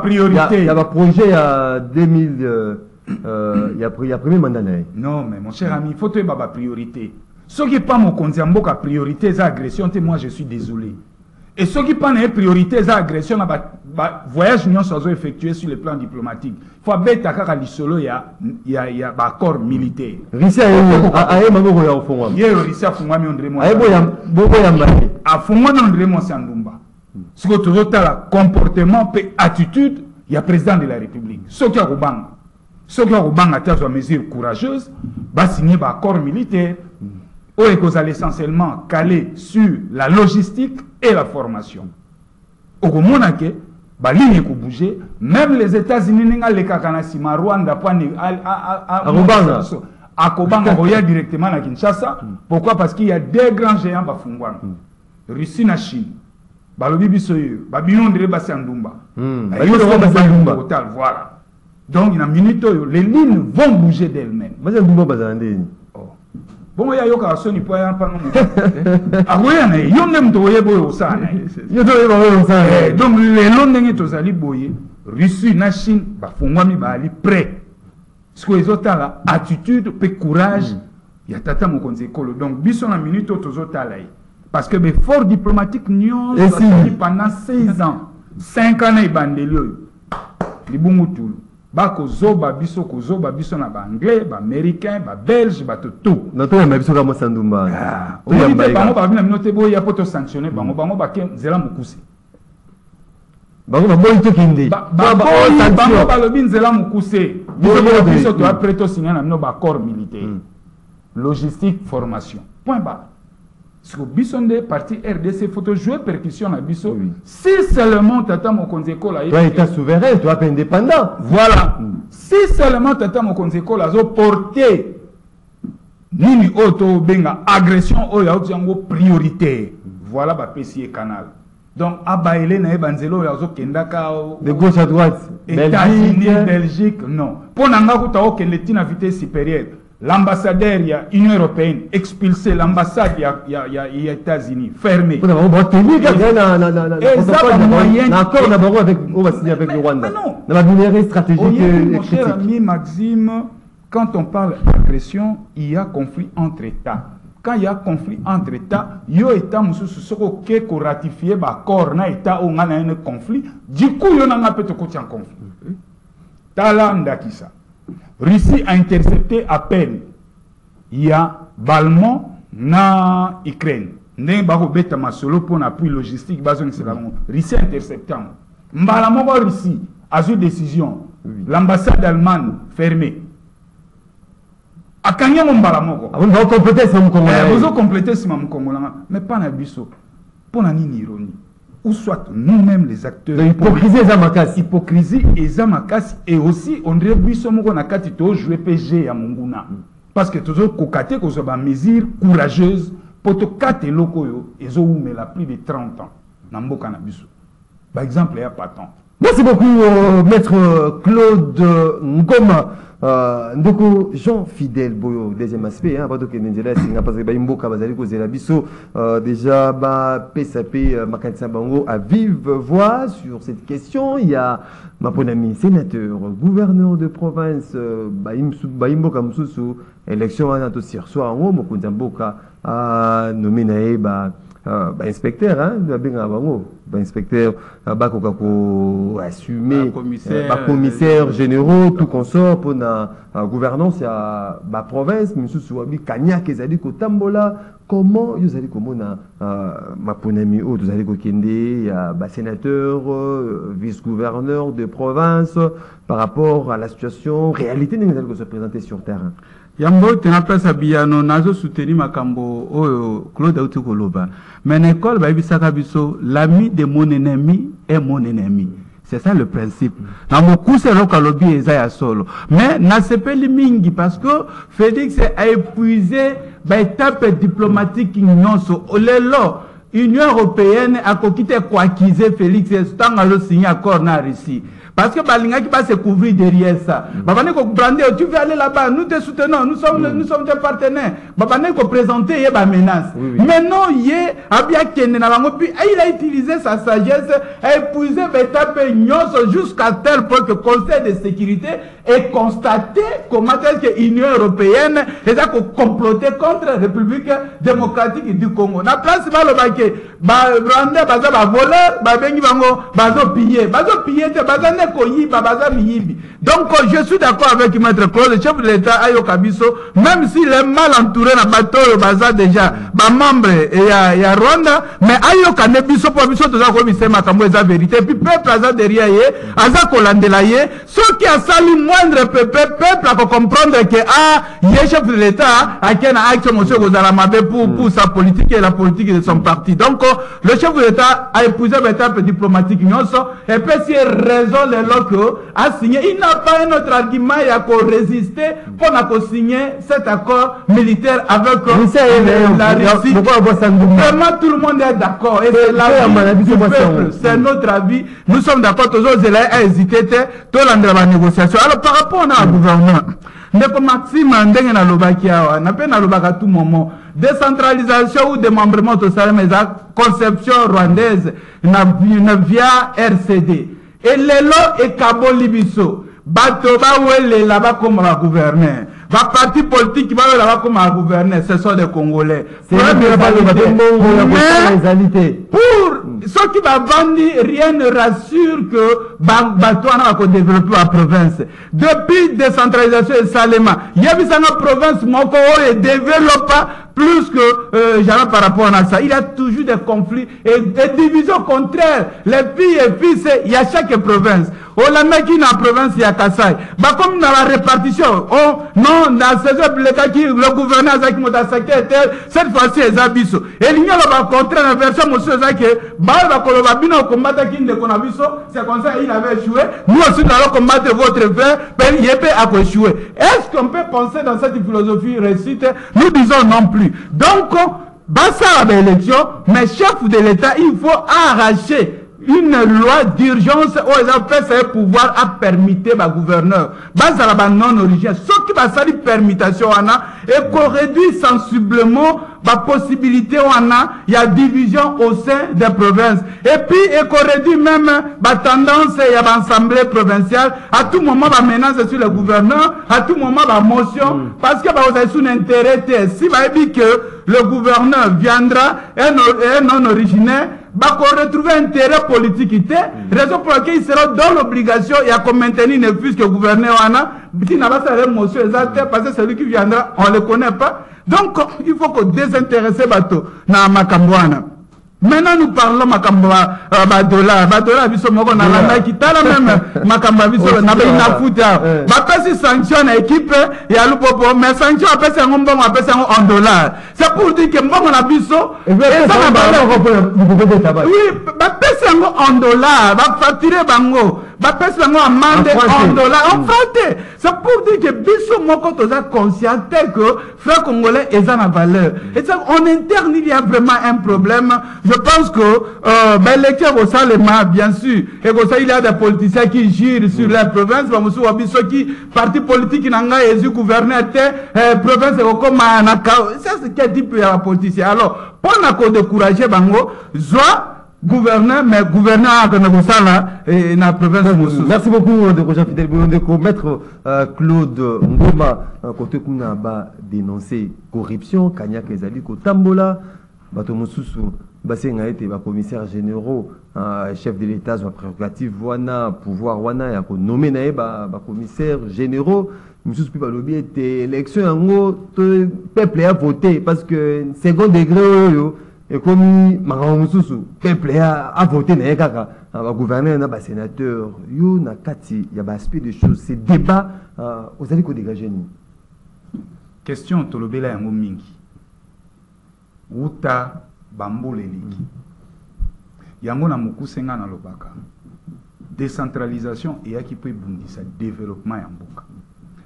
priorité il y a un projet à 2000 il y a premier mandat non mais mon cher ami il faut que baba priorité ce qui pas mon konziamboka priorité c'est agression moi je suis désolé. Et ce qui prend une priorité, c'est l'agression, voyage nous sommes effectué sur le plan diplomatique. Il faut bêter à l'isolo, il y a un accord militaire. Russie a maman au fond. Hier, Russie a fondé mon drémon. A fondé mon drémon Sandumba. Ce que tu as la comportement et attitude, il y a président de la République. Ce qui a des mesures courageuses, va signer un accord militaire. Où est que vous allez essentiellement caler sur la logistique et la formation. Au moment que la ligne peut bouger, même les États-Unis n'ont les Kakanasi, Rwanda, à Kobanga, directement à Kinshasa. Pourquoi? Parce qu'il y a des grands géants à Fungwana. Russie et Chine. Balobi Bisoyo, Babylon de Bassandumba. Voilà. Donc, il y a une minute, les lignes vont bouger d'elles-mêmes. Bon, il y a yoka soni po ya pano mo. Agoya na yonde mto yebo osana. Donc les londenge tozali boye, Russie na Chine ba fongwami ba ali prêt. Ce que les autres là attitude pe courage ya tata mo konzi ekolo. Donc biso na minute tozotala parce que be fort diplomatique nyon pendant 16 ans, 5 ans na bandelio. Libungu tulu. Bako zoba biso ko zoba biso na ba anglais, ba américain, ba belge, ba tout. Na to ya biso ka mo Sandumba. To ya ba bango ba bina minote bo ya poto sanctionner bango ba ke nzela mukuse. Bango ba boy to kinde. Bango ba lobi nzela mukuse. Biso to après to signer na no ba corps militaire. Logistique, formation. Point barre. Ce que Bissonde parti RDC faut jouer percussion à Bisso. Si seulement tata mon konzeko là. Toi état souverain, toi indépendant. Voilà. Si seulement tata mon konzeko là zo porter nini auto benga agression o ya otiango prioritaire. Voilà ba PC canal. Donc abaele na ebanzelo ya zo kendaka de gauche à droite. États-Unis, Belgique, non. Pour nanga ko ta o kende à vitesse supérieure. L'ambassadeur, il y a Union européenne, expulsé l'ambassade, il y a États-Unis, fermé. On va tenir d'accord avec on va signer avec le Rwanda. Dans la lumière stratégique. Mon cher ami Maxime, quand on parle d'agression, il y a conflit entre États. Quand il y a conflit entre États, il y a État qui ont ratifié l'accord na État où on a un conflit. Du coup, il y a un conflit. Talanda qui ça. Russie a intercepté à peine. Il y a Balmont na Ukraine. N'est pas beta masolo pour un appui logistique. Russie a intercepté. Mbalamoko Russie a eu décision. L'ambassade allemande fermée. A Kenya Mbalamoko. Vous avez complété ce Mkongola. Vous avez complété ce Mkongola. Mais pas na biso. Pour la ironie. Ou soit nous-mêmes les acteurs. L'hypocrisie et hypocrisie et Zamakas. Et aussi, on dirait que nous avons joué PG à Munguna. Parce que toujours cocaté que ce soit une mesure courageuse pour te casser locaux et ils ont la plus de 30 ans. Par exemple, il n'y a pas tant. Merci beaucoup, maître Claude Ngoma. Ndoko Jean Fidèle Boyo, deuxième aspect, hein, parce que Imboka Bazali Kozela Bisso, déjà, PSAP, Makansa Bango, à vive voix sur cette question. Il y a ma bonne amie sénateur, gouverneur de province, Imboka Msusu, élection à Natosir, soit en haut, Mokunza Mboka, nommé inspecteur, hein, de la Benga Bango. inspecteur bakoko assumer commissaire généraux tout consort pour la gouvernance ya ba province misusu wabi kanyaka ezali ko tambola. Comment vous allez comment ma ponami ou vous allez kokende ya ba sénateur vice-gouverneur de province par rapport à la situation réalité nous allons se présenter sur terrain. Yambo tena place abiyano nazo soutenir makambo oyo Claude Auti koloba mais l'école ba bisaka biso l'ami de mon ennemi est mon ennemi. C'est ça le principe. Dans mon coup, c'est l'okalobi et Zaya solo. Mais n'a sepeli mingi parce que Félix a épuisé l'étape diplomatique nyonso. Olelo, Union européenne a quitté quoi qu'ils aient Félix et tant à le signer accord na Russie. Parce que Balinga qui va se couvrir derrière ça. Babane ko brandé, tu veux aller là-bas, nous te soutenons, nous sommes tes partenaires. Babane ko présenter yé ba menace. Mais non, yé abia kende na bango puis il a utilisé sa sagesse, a épuisé l'étape nyonso jusqu'à tel point que le Conseil de sécurité ait constaté comment est-ce que l'Union européenne est à comploter contre la République démocratique du Congo. Na place ba lo baké, ba brandé baza ba voleur, ba bengi bango bazo piller te baza donc je suis d'accord avec Maître Claude, le chef de l'État Ayo Kabiso, même s'il est mal entouré dans le bateau baza déjà, membre et ya Rwanda, mais Ayo Kanebiso pour Biso tout ça comme c'est ma la vérité, puis peuple aza derrière yé, aza kolandela yé, ceux qui a sali moindre peuple a comprendre que yé chef de l'État a qu'un action monsieur Gozalamabe pour sa politique et la politique de son parti. Donc le chef de l'État a épousé l'étape diplomatique et puis s'il a raison a signé, il n'a pas un autre argument pour résister pour signer cet accord militaire avec la Russie. Vraiment tout le monde est d'accord et c'est l'avis du peuple, c'est notre avis. Nous sommes d'accord, tous les gens ont hésité, tout la négociation. Alors par rapport au gouvernement, Ndeko Maxime ndenge na lobaki awa na pe na lobaka tout moment décentralisation ou démembrement tout ça mais la conception rwandaise na via RCD. Et lelo et Kabo Libiso, bato ba wele là-bas comme la gouverneur. Va parti politique va là-bas comme la gouverneur, ce sont des Congolais. Pour ceux qui va vendre, rien ne rassure que bato va développer la province. Depuis décentralisation et Salema, il y a une province moko et développe plus que jamais par rapport à ça. Il y a toujours des conflits et des divisions contraires. Les filles et fils, il y a chaque province. Olanda qui dans la province, il y a Kassai. Bah, comme dans la répartition, non, dans ces cas qui, le gouverneur Zaki Motasaki était, cette fois-ci, les abisso. Et il y a le contraire, la version, monsieur Zaki, bah, va combattre combattre qui ne connabisso, c'est comme ça, il avait échoué. Nous aussi, nous allons combattre votre frère, mais il a échoué. Est-ce qu'on peut penser dans cette philosophie réussite? Nous disons non plus. Donc, Bassa a l'élection, mais chef de l'État, il faut arracher une loi d'urgence où ils ont fait ce pouvoir à permettre ma gouverneur. Basa la non origine. Ce qui va salir permutation et qu'on réduit sensiblement la possibilité il y a division au sein des provinces. Et puis, et qu'on réduit même la tendance et l'assemblée provinciale. À tout moment, la menace sur le gouverneur. À tout moment, la motion. Parce que vous avez un intérêt. Si vous avez dit que le gouverneur viendra, un non originaire, bah, qu'on retrouve un intérêt politique, raison pour laquelle il sera dans l'obligation, il y a comme maintenir ne fût que le gouverneur en a, il n'a pas sa émotion exacte, parce que celui qui viendra, on ne le connaît pas. Donc, il faut qu'on désintéresse bateau, na Makambouana. Maintenant, nous parlons Makamba, Badola, Biso Moko, na Landa, qui t'a la même Makamba Biso, na Baina Fouta. Bapesi sanctionne l'équipe, il y a le popo, mais sanction après c'est un bon, après c'est en dollars. C'est pour dire que Mbongo na Biso, et ça va oui, bapesi en dollars, va facturer Bango. Bapesi bango amende en dollars, en fraté. C'est pour dire que Biso Moko toza conscient que frère congolais est en valeur. Et ça, en interne, il y a vraiment un problème. Je pense que l'électeur au Salema, bien sûr, et comme ça, il y a des politiciens qui girent sur la province, ceux qui, parti politique, qui n'ont pas été gouverneur, province, comme ça, c'est quel type de politicien. Alors, pour nous décourager, Bango, soit gouverneur, mais gouverneur et la province. Merci beaucoup, de Jean Fidèle Boyondeko. Maître Claude Ngoma, côté Kounaba dénoncé corruption, Kanya Kezali, Tambola, Bato Mosusu. Bassin a été commissaire généraux, chef de l'État, son prérogative, pouvoir, wana, nommé commissaire généraux. Nous sommes lobby était élection en peuple a voté parce que second degré et comme peuple a voté na kaka gouverneur na sénateur yo na kati ya aspect de choses ces débats aux allez ko dégager ni question tolobela yango mingi uta bamboleliki yango na mukusenga na lobaka décentralisation et qui peut bundisa développement ya mboka.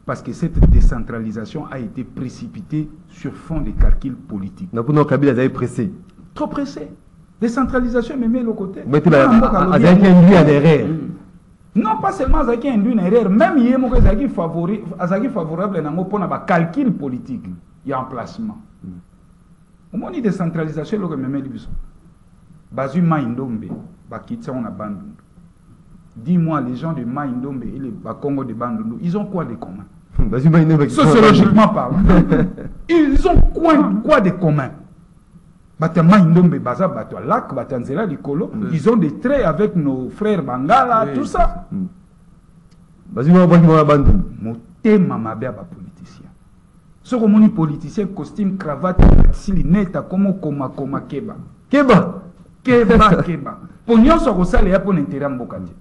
Parce que cette décentralisation a été précipitée sur fond de calculs politiques. Donc, nous, Kabila a été pressé. Trop pressé. Décentralisation, mais met le côté. Mais tu as induit en erreur. Non, pas seulement Azaki induit en erreur, même il y a Azaki favorable pour un calcul politique. Il y a un placement. Au moment de décentralisation, il y a un calcul politique. Bazu Maïndombe, Bakitsa on a bandé. Dis-moi, les gens de Maïndombe et les Congo de Bandundu, ils ont quoi de commun? Sociologiquement parlant. Ils ont quoi de commun? Maïndombe, Baza, Bato, Lac, Batanzela, Likolo, ils ont des traits avec nos frères Bangala, tout ça. Motema mabea ba politicien. Ce que mon politicien, costume, cravate, silineta, comme koma keba. Keba. Pour nous, ça ressemble à pour l'intérêt de Mbokandi.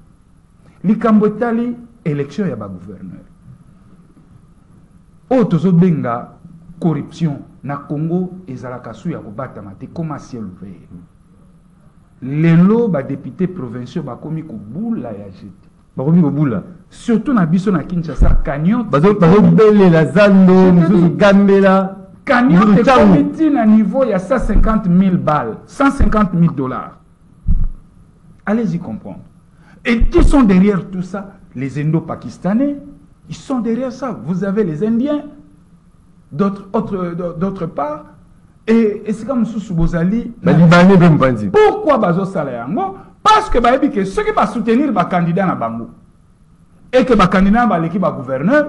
Likambo tali élection ya ba gouverneur. O tozo benga corruption na Congo ezalaka su ya kobata mate comme ciel ouvert. Lelo ba député provinciaux ba komi ko bula ya jete. Ba komi ko bula. Surtout na biso na Kinshasa Kanyon. Bazo bele la zando mususu gambela. Kanyon te comité na niveau ya 150 000 balles, 150 000 dollars. Allez-y comprendre. Et qui sont derrière tout ça? Les Indo-Pakistanais, ils sont derrière ça. Vous avez les Indiens, d'autre part, et c'est comme Soussou Bozali. Pourquoi Bazo Salayango? Parce que ceux qui vont soutenir les candidats na Bango, et que les candidats va l'équipe gouverneur,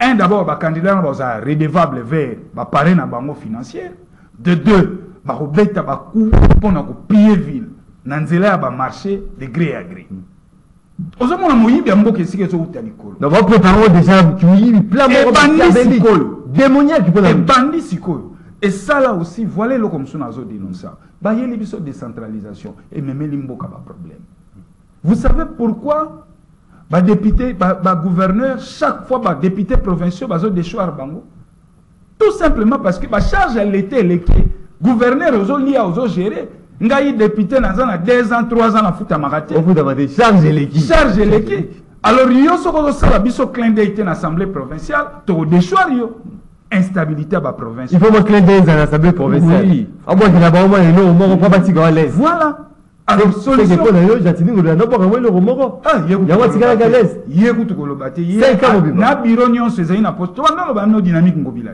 un d'abord, les candidats va redevable vers les parrain na Bango financier, de deux, va rebeta ba coup pour na piller ville. Nanzela ba marché de gré à gré. Ozomona moyibi amboke sike zo uta likolo. Na va préparer déjà moyibi plein de bandi sikolo. Démoniaque pour la bandi sikolo. Et ça là aussi, voilà le comme ça nazo dénoncer. Ba yeli biso décentralisation et même limboka ba problème. Vous savez pourquoi ba député ba gouverneur chaque fois ba député provinciaux bazo déchoir bango? Tout simplement parce que ba charge à l'été gouverneur ozo lia ozo gérer. Ngai député na 2 ans 3 ans na futa makati. On futa makati charge l'équipe. Alors yo soko sala biso clin d'œil na assemblée provinciale to déchoir yo instabilité à la province. Il faut me clin d'œil dans l'assemblée provinciale. Oui. À moins que la bas non on pas bâti à l'aise. Voilà. Alors solution c'est que là j'attends que na pas le romoro. Ah ya watika à l'aise. Yego to kolobate na biro nyonso ezali na poste. Wana ba no dynamique ngobila.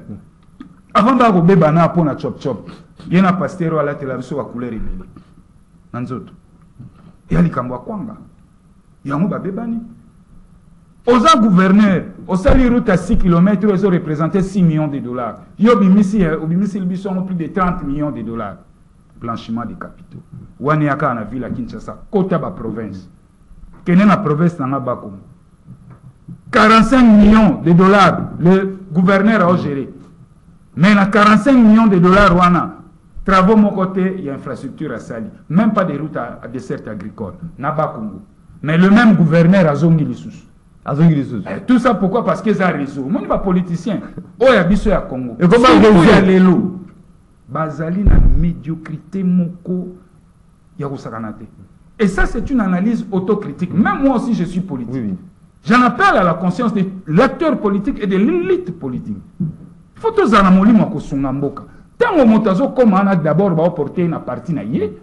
Avant ba go beba na pona chop chop. Il y a un pasteur à la télévision à couleur ébélé. Nanzoto. Il y a les Kambwa Kwanga. Il y a un babébani. Aux gouverneurs, au sali route à 6 km, ils ont représenté 6 millions de dollars. Il y a plus de 30 millions de dollars. Blanchiment des capitaux. Waniaka na ville à Kinshasa. Kota ba province. Kenen la province n'a pas 45 millions de dollars. Le gouverneur a géré. Mais il y a 45 millions de dollars, wana, travaux mon côté, il y a infrastructure à Sali. Même pas de routes à dessert agricole. Naba Congo. Mais le même gouverneur a zongi les sous. Tout ça pourquoi? Parce qu'ils ont réseau. Moi, je ne suis pas politicien. Oh, il y a biso ya Congo. Et comment il y a les lots? Bazali na médiocrité moko ya kosakanate. Et ça, c'est une analyse autocritique. Même moi aussi, je suis politique. Oui. J'en appelle à la conscience de l'acteur politique et de l'élite politique. Il faut que nous ayons tant que motazo comme on a d'abord porté une partie na yé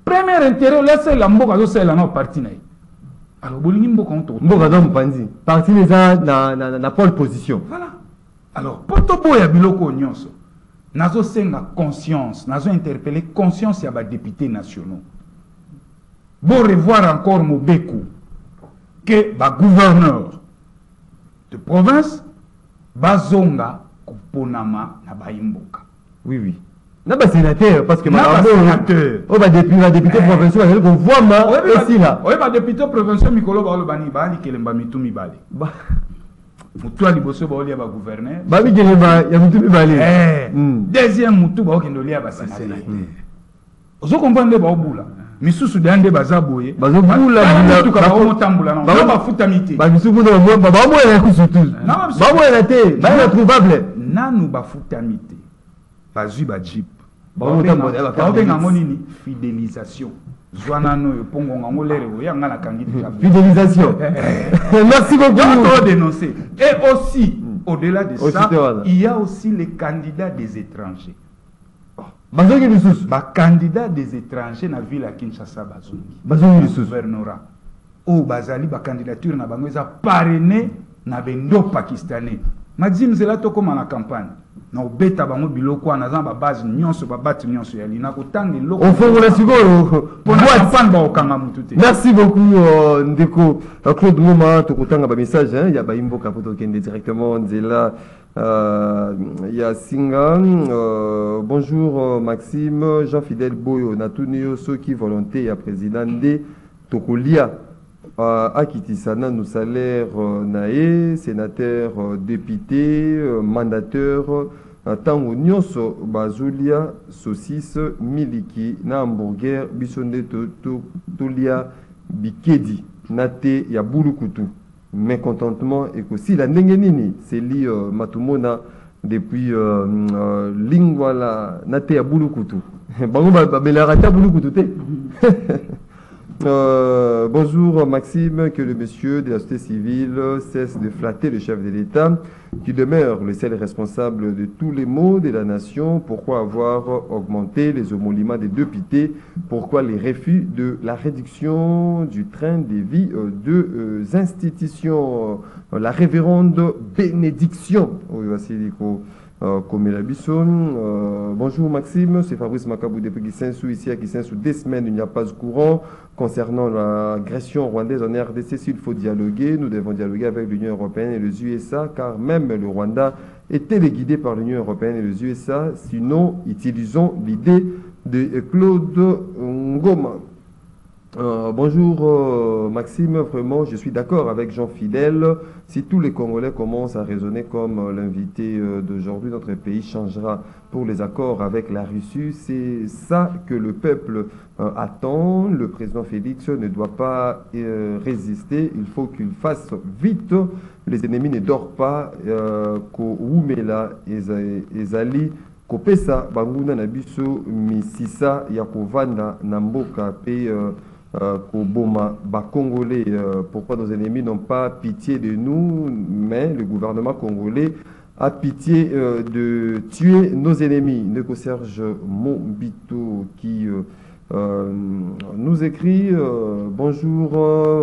premier intérêt laisser la mboka zo la partie na yé alors bolingi mboka on to mboka do mpandi partie les na pole position voilà alors poto boya biloko nyonso nazo senga conscience nazo interpeller conscience ya ba députés nationaux bon revoir encore Mobeku que ba gouverneur de province bazonga ponama na baimboka. Oui. Non, bah sénateur, parce que sénateur. Oh, bah député provincial, on voit ma aussi là. Oui, bah député provincial, Mikolo Balobani, Bali, Kelemba Mitumi Bali. Moutou a liboso ba olia ba gouverneur. Bah oui, Kelemba, il y a Mitumi Bali. Deuxième Moutou ba okendolia ba sénateur. Ozo comprendre ba obula. Misusu dande bazaboye. Bazobula Moutou ka ba omotambula na. Ba futamité. Ba misusu na mo ba mo na kusutu. Ba mo na te, ba na trouvable. Nanu ba futamité. Bazui ba jeep. Fidélisation. Fidélisation. Merci beaucoup. Dénoncer. Et aussi, au-delà de ça, il y a aussi les candidats des étrangers. Les candidats des étrangers dans la ville à Kinshasa, Bazongi. Gouvernorat. Au Bazali, la candidature na bango eza parrainé na bendo pakistanais. Maxime Zela to comme la campagne. Na obeta bango biloko na zamba base nyonso ba bati nyonso ya lina ko tangi loko. Au fond la sigolo. Merci beaucoup Ndeko Claude Mouma to kotanga ba message hein, ya ba imboka poto kende directement Nzela ya Singa bonjour Maxime Jean-Fidèle Boyo na tunio soki volonté ya président de Tokolia Akitisana nous salaire nae sénateur député mandateur tango nyonso bazulia saucisse miliki na hamburger bisonde tolia bikedi nate ya bulukutu mécontentement et que si la ndenge nini c'est li matumona depuis lingwala nate ya bulukutu bango ba belarata bulukutu te. Bonjour Maxime, que le monsieur de la société civile cesse de flatter le chef de l'État, qui demeure le seul responsable de tous les maux de la nation. Pourquoi avoir augmenté les émoluments des députés? Pourquoi les refus de la réduction du train de vie de institutions? La révérende bénédiction. Bonjour Maxime, c'est Fabrice Makabou depuis Kisensou. Ici à Kisensou, des semaines, il n'y a pas de courant. Concernant l'agression rwandaise en RDC, s'il faut dialoguer, nous devons dialoguer avec l'Union européenne et les USA, car même le Rwanda est téléguidé par l'Union européenne et les USA. Sinon, utilisons l'idée de Claude Ngoma. Bonjour Maxime, vraiment je suis d'accord avec Jean Fidèle. Si tous les Congolais commencent à raisonner comme l'invité d'aujourd'hui, notre pays changera pour les accords avec la Russie. C'est ça que le peuple attend. Le président Félix ne doit pas résister, il faut qu'il fasse vite. Les ennemis ne dorment pas. Koumela ezali kopesa banguna na biso misisa ya kovanda na mboka pe Koboma, Congolais, pourquoi nos ennemis n'ont pas pitié de nous, mais le gouvernement congolais a pitié de tuer nos ennemis. Neko Serge Mombito qui nous écrit bonjour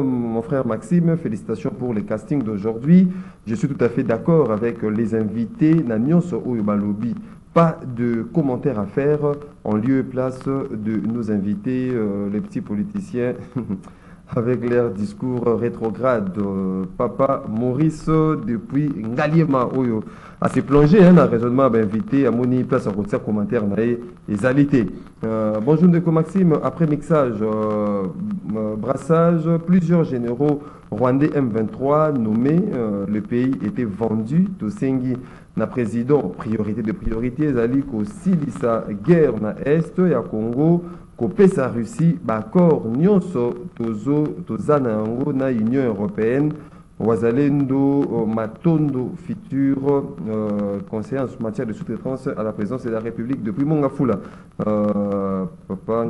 mon frère Maxime, félicitations pour les castings d'aujourd'hui. Je suis tout à fait d'accord avec les invités. Nanyos Oyobalobi. Pas de commentaires à faire en lieu et place de nos invités, les petits politiciens, avec leur discours rétrograde. Papa Maurice, depuis Ngaliema, Oyo, à se plonger dans le raisonnement invité, à moni place en retire commentaire, et alité. Bonjour Ndeko Maxime, après mixage, brassage, plusieurs généraux rwandais M23 nommés, le pays était vendu, Tosengi. Na président priorité de priorité zali ko silisa guerre na est ya Congo ko pesa Russie bakor nyonso tozana yango na Union européenne wazalendo matondo futur conseiller en matière de sous-traitance à la présidence de la République depuis Mongafula. Papa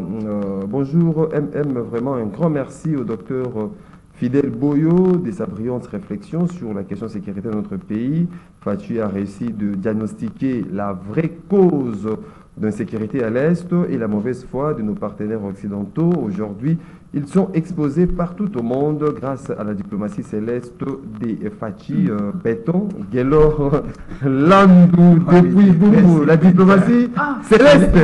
bonjour MM, vraiment un grand merci au docteur Fidèle Boyo de sa brillante réflexion sur la question de sécurité de notre pays. Fatu a réussi de diagnostiquer la vraie cause d'insécurité à l'Est et la mauvaise foi de nos partenaires occidentaux. Aujourd'hui, ils sont exposés partout au monde grâce à la diplomatie céleste des Fachi Béton, Gelor, Landou, depuis Boumou. La diplomatie céleste.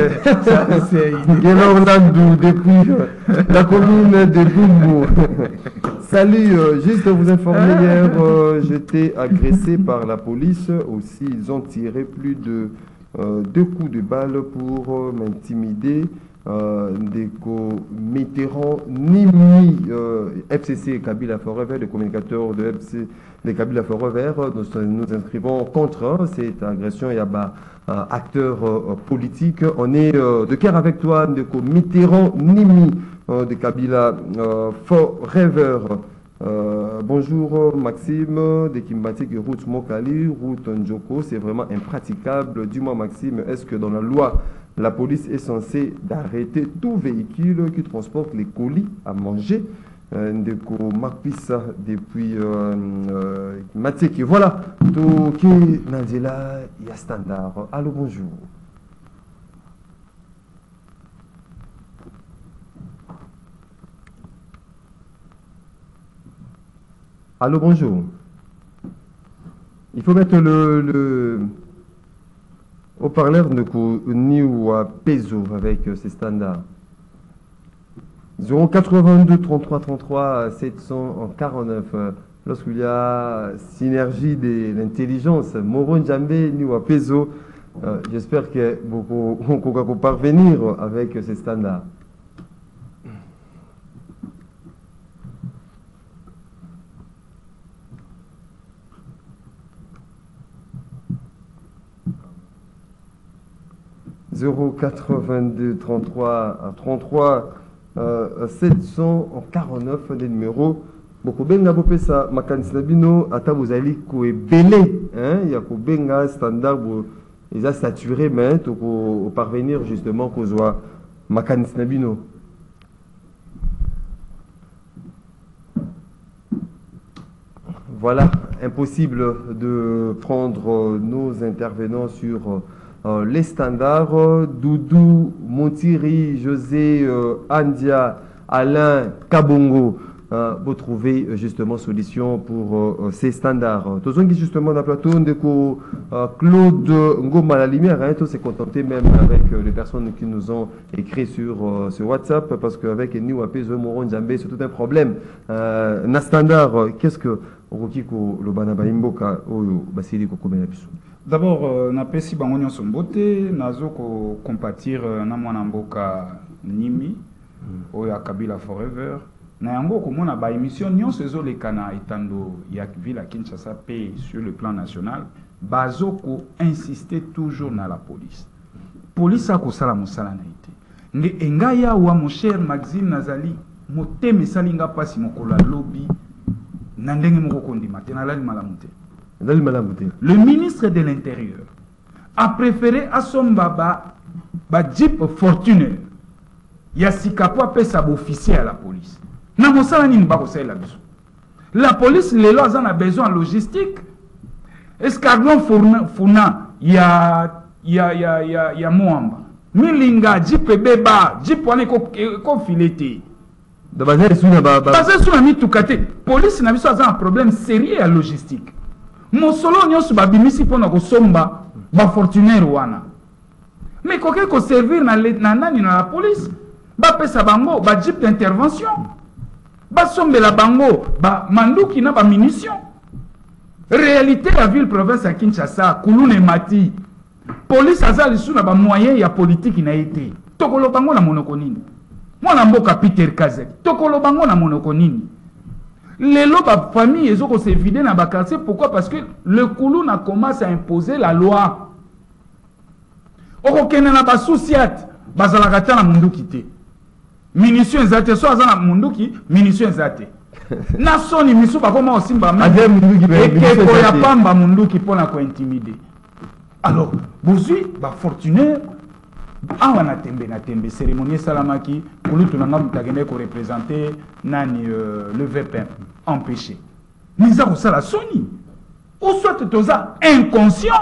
Gelor Landou, depuis la commune de Boumou. Salut, juste vous informer, hier, j'étais agressé par la police. Aussi, ils ont tiré plus de 2 coups de balle pour m'intimider. Ndeko Mitterrand Nimi FCC Kabila Forever, le communicateur de FC de Kabila Forever, nous inscrivons contre cette agression. Il y a acteur politique. On est de cœur avec toi, Ndeko Mitterrand Nimi de Kabila Forever. Bonjour Maxime de Kimbatik, route Mokali, route Njoko, c'est vraiment impraticable. Dis-moi Maxime, est-ce que dans la loi, la police est censée d'arrêter tout véhicule qui transporte les colis à manger? Ndeko Makpissa depuis Matiki. Voilà, tout qui Nandela, il y a standard. Allô, bonjour. Allô, bonjour. Il faut mettre le haut-parleur de New Peso avec ces standards. 082 33 33 749. Lorsqu'il y a synergie de l'intelligence, Moron Djambé, New Peso, j'espère que beaucoup vont parvenir avec ces standards. « 082 33 33 749 des numéros. Beaucoup benga bopesa makanisi nabino ata bozali ko ebele hein ya ko benga standard ils a saturé mais pour parvenir justement kozwa makanisi nabino. Voilà, impossible de prendre nos intervenants sur les standards. Doudou, Montiri, José, Andia, Alain, Kabongo, vous trouvez justement solution pour ces standards. Tous ceux qui justement dans le plateau de Claude Ngoma la lumière, hein, tous s'est contenté même avec les personnes qui nous ont écrit sur WhatsApp parce qu'avec nous à Peso Moron Djambé c'est tout un problème. Na standard, qu'est-ce que Rokiko le Banabaimboka ou Basili Kokobenabisu? D'abord, na pesi bango nyonso mbote nazo ko compatir na mwana mboka Nimi oya Kabila Forever na yango komona ba émission nyonso ezolekana etando ya ville à Kinshasa pe sur le plan national bazo ko insister toujours na la police. Police a ko sala mosala na ite. Nde engaya wa mon cher Maxime Nazali moteme salinga pasi mokola lobby na ndenge moko kondima te na lali malamuté. Le ministre de l'Intérieur a préféré à son baba Jeep Fortuner. Yasikapo appelle ça officier à la police. La police, les lois en a besoin de logistique. Escadron Founa, il y a Moamba. Milinga, Jeep Beba, Jeep Wane Kofilete. Basé sur la mitukate. Police n'a pas un problème sérieux à logistique. Mosolo nyonso babimisi pona ko somba ba fortunaire wana. Mais koke ko servir na nani na la police ba pesa bango ba jeep d'intervention. Ba sombe la bango ba manduki na ba munitions. Réalité la ville province à Kinshasa, Kulune Mati. Police azali suna ba moyen ya politique na été. Tokolo bango na monokonini. Mwana mboka Peter Kazek. Tokolo bango na monokonini. Les lots de famille, ils ont se vidé dans le quartier. Pourquoi? Parce que le Kouloun a commencé à imposer la loi. Oko na ba souciat, bazalakata na mundu kité. Munitions zate, so azana mundu ki, munitions zate. Na soni misu ba koma osimba même. Et que ya pamba mundu ki pona ko intimider. Alors, bozui ba fortunaire awa na tembe cérémonie salamaki kulutu na ngamu tagende ko représenter nani le VPN empêché niza ko sala soni ou soit toza inconscient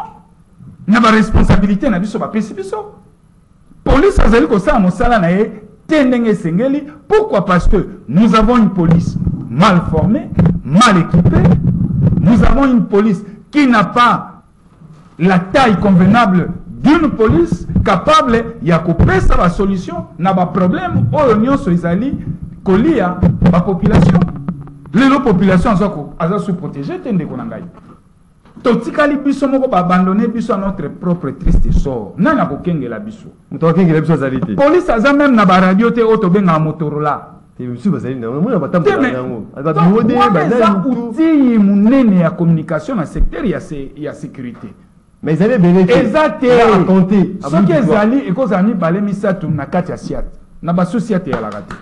na ba responsabilité na biso ba pesi biso police azali ko sala mosala na ye tendenge sengeli. Pourquoi? Parce que nous avons une police mal formée, mal équipée. Nous avons une police qui n'a pas la taille convenable d'une police capable ya kopesa la solution na ba problème oyo nyonso ezali kolia ba population. Les populations aza sous protégé tende ko nangai. totikali biso moko ba abandonner biso à notre propre triste sort nana ko kengela biso muto kengela biso azalite police aza même na ba radio te auto benga Motorola te biso bazali na mona batambo yango ababode bazali outil munene ya communication na secteur ya sécurité mais ils allaient bénéficier raconter ce qui ezali et cause ami balé misatu na kati ya siat na ba société ya la raté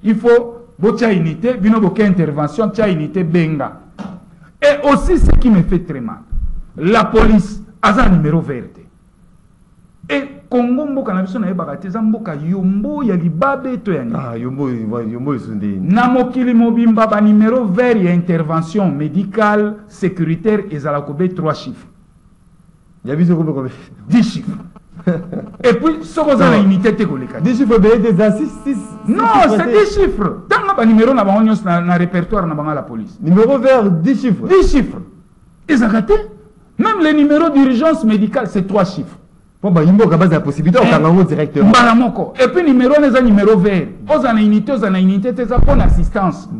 il faut botia unité bino boka intervention tia unité benga. Et aussi ce qui me fait très mal, la police a un numéro vert. Et Congo mboka na biso na yebaka za mboka yombo ya libabe to yani. Ah yombo isunde. Na mokili mobimba ba numéro vert ya intervention médicale sécuritaire ezala kobe 3 chiffres. Ya biso kobe 10 chiffres. Et puis ce qu'on a unité te koleka. 10 chiffres des assists. Non, c'est 10 chiffres. Tant que numéro na bango na répertoire na bango la police. Numéro vert 10 chiffres. 10 chiffres. Ils ont raté. Même les numéros d'urgence médicale c'est 3 chiffres. Bon bah il y a la possibilité on kango directement. Baramoko. Et puis numéro les numéro vert. Aux unité t'es à bonne assistance.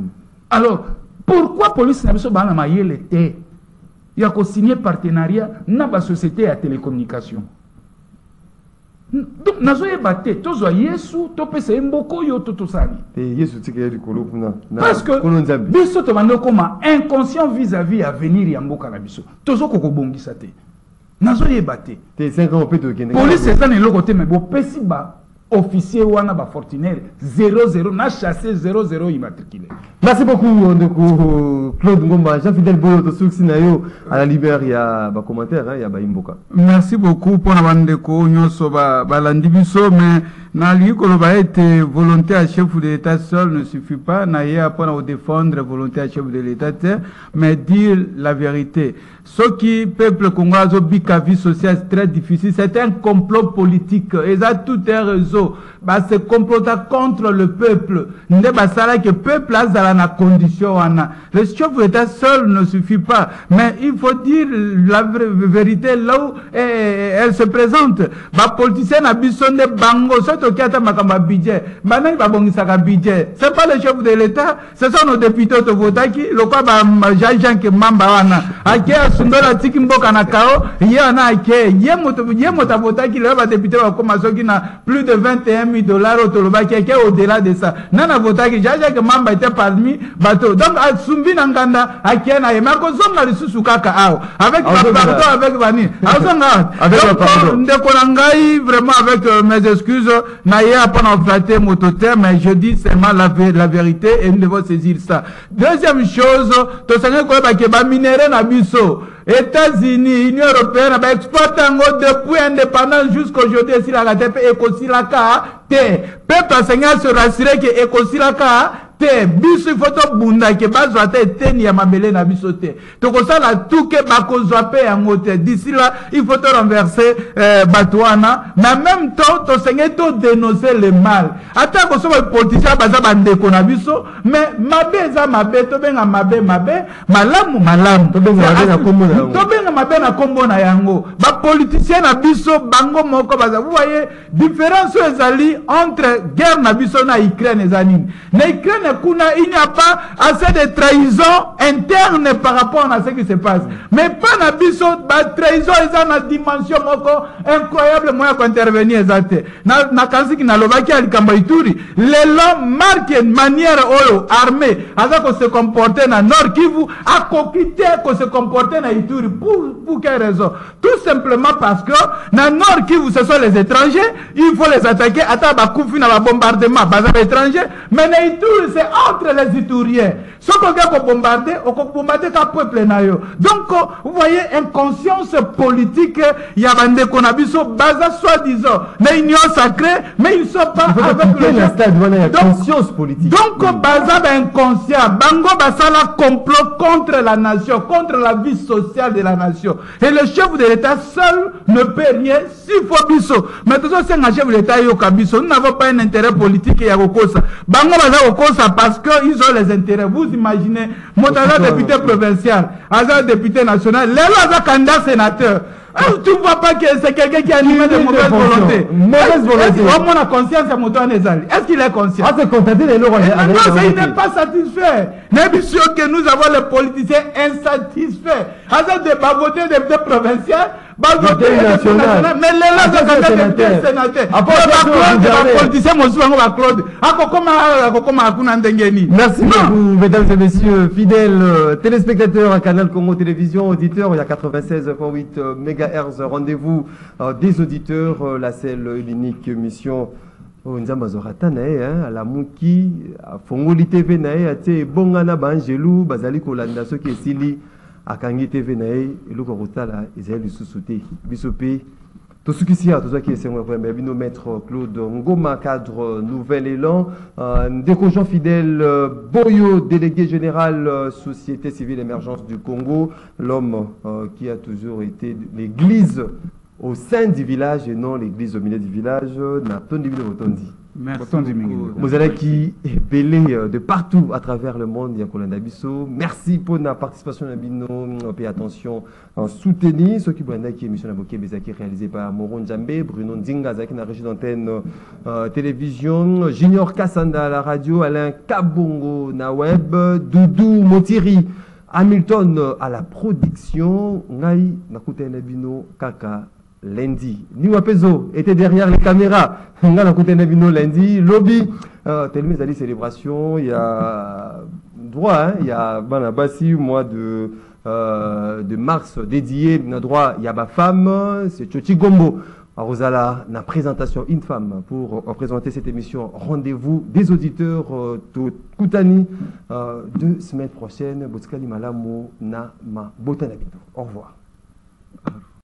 Alors, pourquoi police na biso bana mayele te? Il y a qu'au signer partenariat na ba société à télécommunication. Donc nazoye baté tozo yesu to pesa mboko yo to tosani yesu tikeli likolo kuna parce que biso to bando koma inconscient vis-à-vis avenir ya mboka na biso tozo kokobongisa te nazoye baté te 5 ans peut to kende police ezana eloko te mais bo pesi ba officier wana ba fortunaire 00 na chassé 00 immatriculé. Merci beaucoup ndeko Claude Ngomba, Jean-Fidèle Boyo to suksi na yo à la libère ya ba commentaire ya ba imboka. Merci beaucoup pour na bandeko nyonso ba landi biso mais na likolo ba être volontaire chef de l'État seul ne suffit pas na ya pour na défendre volontaire chef de l'État mais dire la vérité. Ce qui peuple congolais au bika vie sociale c'est très difficile, c'est un complot politique et ça tout un réseau bah c'est comploter contre le peuple nde basala que peuple a na condition wana le chef de l'État seul ne suffit pas mais il faut dire la vérité là où elle se présente ba politicien na bisonde bango surtout qui ata makamba budget banani ba bongisa ka budget c'est pas le chef de l'État ce sont nos députés to votaki le quoi ba Jean que mamba wana akia sundola tiki mboka na kao ye na ake ye moto votaki le ba député ba commencer qui na plus de 21 000 $ au toloba qui est au-delà de ça nana votaki jaja que mamba était parmi bateau donc asumbi na nganda akia na yema ko zonga lisusu kaka ao avec pardon avec bani azonga avec pardon ndeko na ngai vraiment avec mes excuses na ye pas na flatter mototeur mais je dis seulement la vérité et nous devons saisir ça. Deuxième chose to sanga ko ba ke ba minéraux na biso États-Unis, Union européenne, bah, exporte depuis indépendance jusqu'aujourd'hui, si la RATP écosilaka, peuple enseignant se rassurer que écosilaka, biso photo bunda ke bazwa te teni ya mabele na biso te to ko sala tout ke bakozwa pe yango te d'ici là il faut te renverser batouana mais en même temps to senge to dénoncer le mal ata ko so politicien baza bandeko na biso mais mabe za mabe to benga mabe malamu to benga mabe na kombo na yango ba politicien na biso bango moko baza vous voyez différence ezali entre guerre na biso na Ukraine ezali na Ukraine il n'y a pas assez de trahison interne par rapport à ce qui se passe. Mais pas na biso, trahison est une dimension incroyable moyen d'intervenir. Na kansi ki na lobaki alikamba Ituri, l'élan marque une manière armée à se comporter na Nord Kivu, à coquiter qu'on se comporter na Ituri. Pour quelle raison? Tout simplement parce que na Nord Kivu ce sont les étrangers, il faut les attaquer. Attends, bakufi na bombardement, bazar étrangers, mais na Ituri c'est entre les Ituriens. Ce qu'on a bombardé, on a bombardé le peuple. Donc, vous voyez, inconscience politique, il y a des conabiso, baza soi-disant, les unions sacrées, mais ils ne sont pas avec le conscience politique. Donc, baza inconscient, bango basala complot contre la nation, contre la vie sociale de la nation. Et le chef de l'État seul ne peut rien, s'il faut biso. Mais tout ça, c'est un chef de l'État yokabiso. Nous n'avons pas un intérêt politique et à Okosa. Bango baza Okosa parce qu'ils ont les intérêts. Vous imaginez, mon député provincial, Aza député national, les candidat sénateur. Tu ne vois pas que c'est quelqu'un qui a animé de mauvaise volonté. Mauvaise volonté. On a conscience à mon tour. Est-ce qu'il est conscient? Ah, c'est contenté de l'euro. Non, il n'est pas satisfait. N'est sûr que nous avons les politiciens insatisfaits. Avec des bavotés des députés provinciaux, bavotés nationaux, mais les là, c'est des députés sénateurs. Merci beaucoup, mesdames et messieurs, fidèles téléspectateurs à Canal Congo Télévision, auditeurs, il y a 96.8 MHz, rendez-vous des auditeurs, la seule unique mission. À la Mouki, à Fongoli TV, à Bongana Bangelou, Bazali Kolanda, ce qui est Sili, à Kangi TV, et le Korotala, Israël Soussouté, Bissopé. Tout ce qui est nos maître Claude Ngoma, cadre Nouvel Élan, des gens fidèles, Boyo, délégué général Société Civile Émergence du Congo, l'homme qui a toujours été l'église au sein du village et non l'église au milieu du village. Merci. Vous allez qui est belé de partout à travers le monde. Merci pour la participation à Bino. Payez attention en soutenir ceux qui ont qui émission réalisée par Moron Djambé, Bruno Ndinga, qui est régie d'antenne télévision, Junior Kassanda à la radio, Alain Kabongo na web, Doudou Motiri, Hamilton à la production, Ngai Nakutene Bino Kaka. Lundi, Niwa Pezo était derrière les caméras. On a écouté Nabino lundi. Lobby, tellement de célébrations. Il y a droit, il y a Banabasi, mois de mars dédié. Il y a droit, il y a ma femme, c'est Chochi Gombo. Rosala, la présentation une femme pour présenter cette émission. Rendez-vous des auditeurs tout Koutani 2 semaines prochaines. Boskali Malamu na ma botanabito. Au revoir.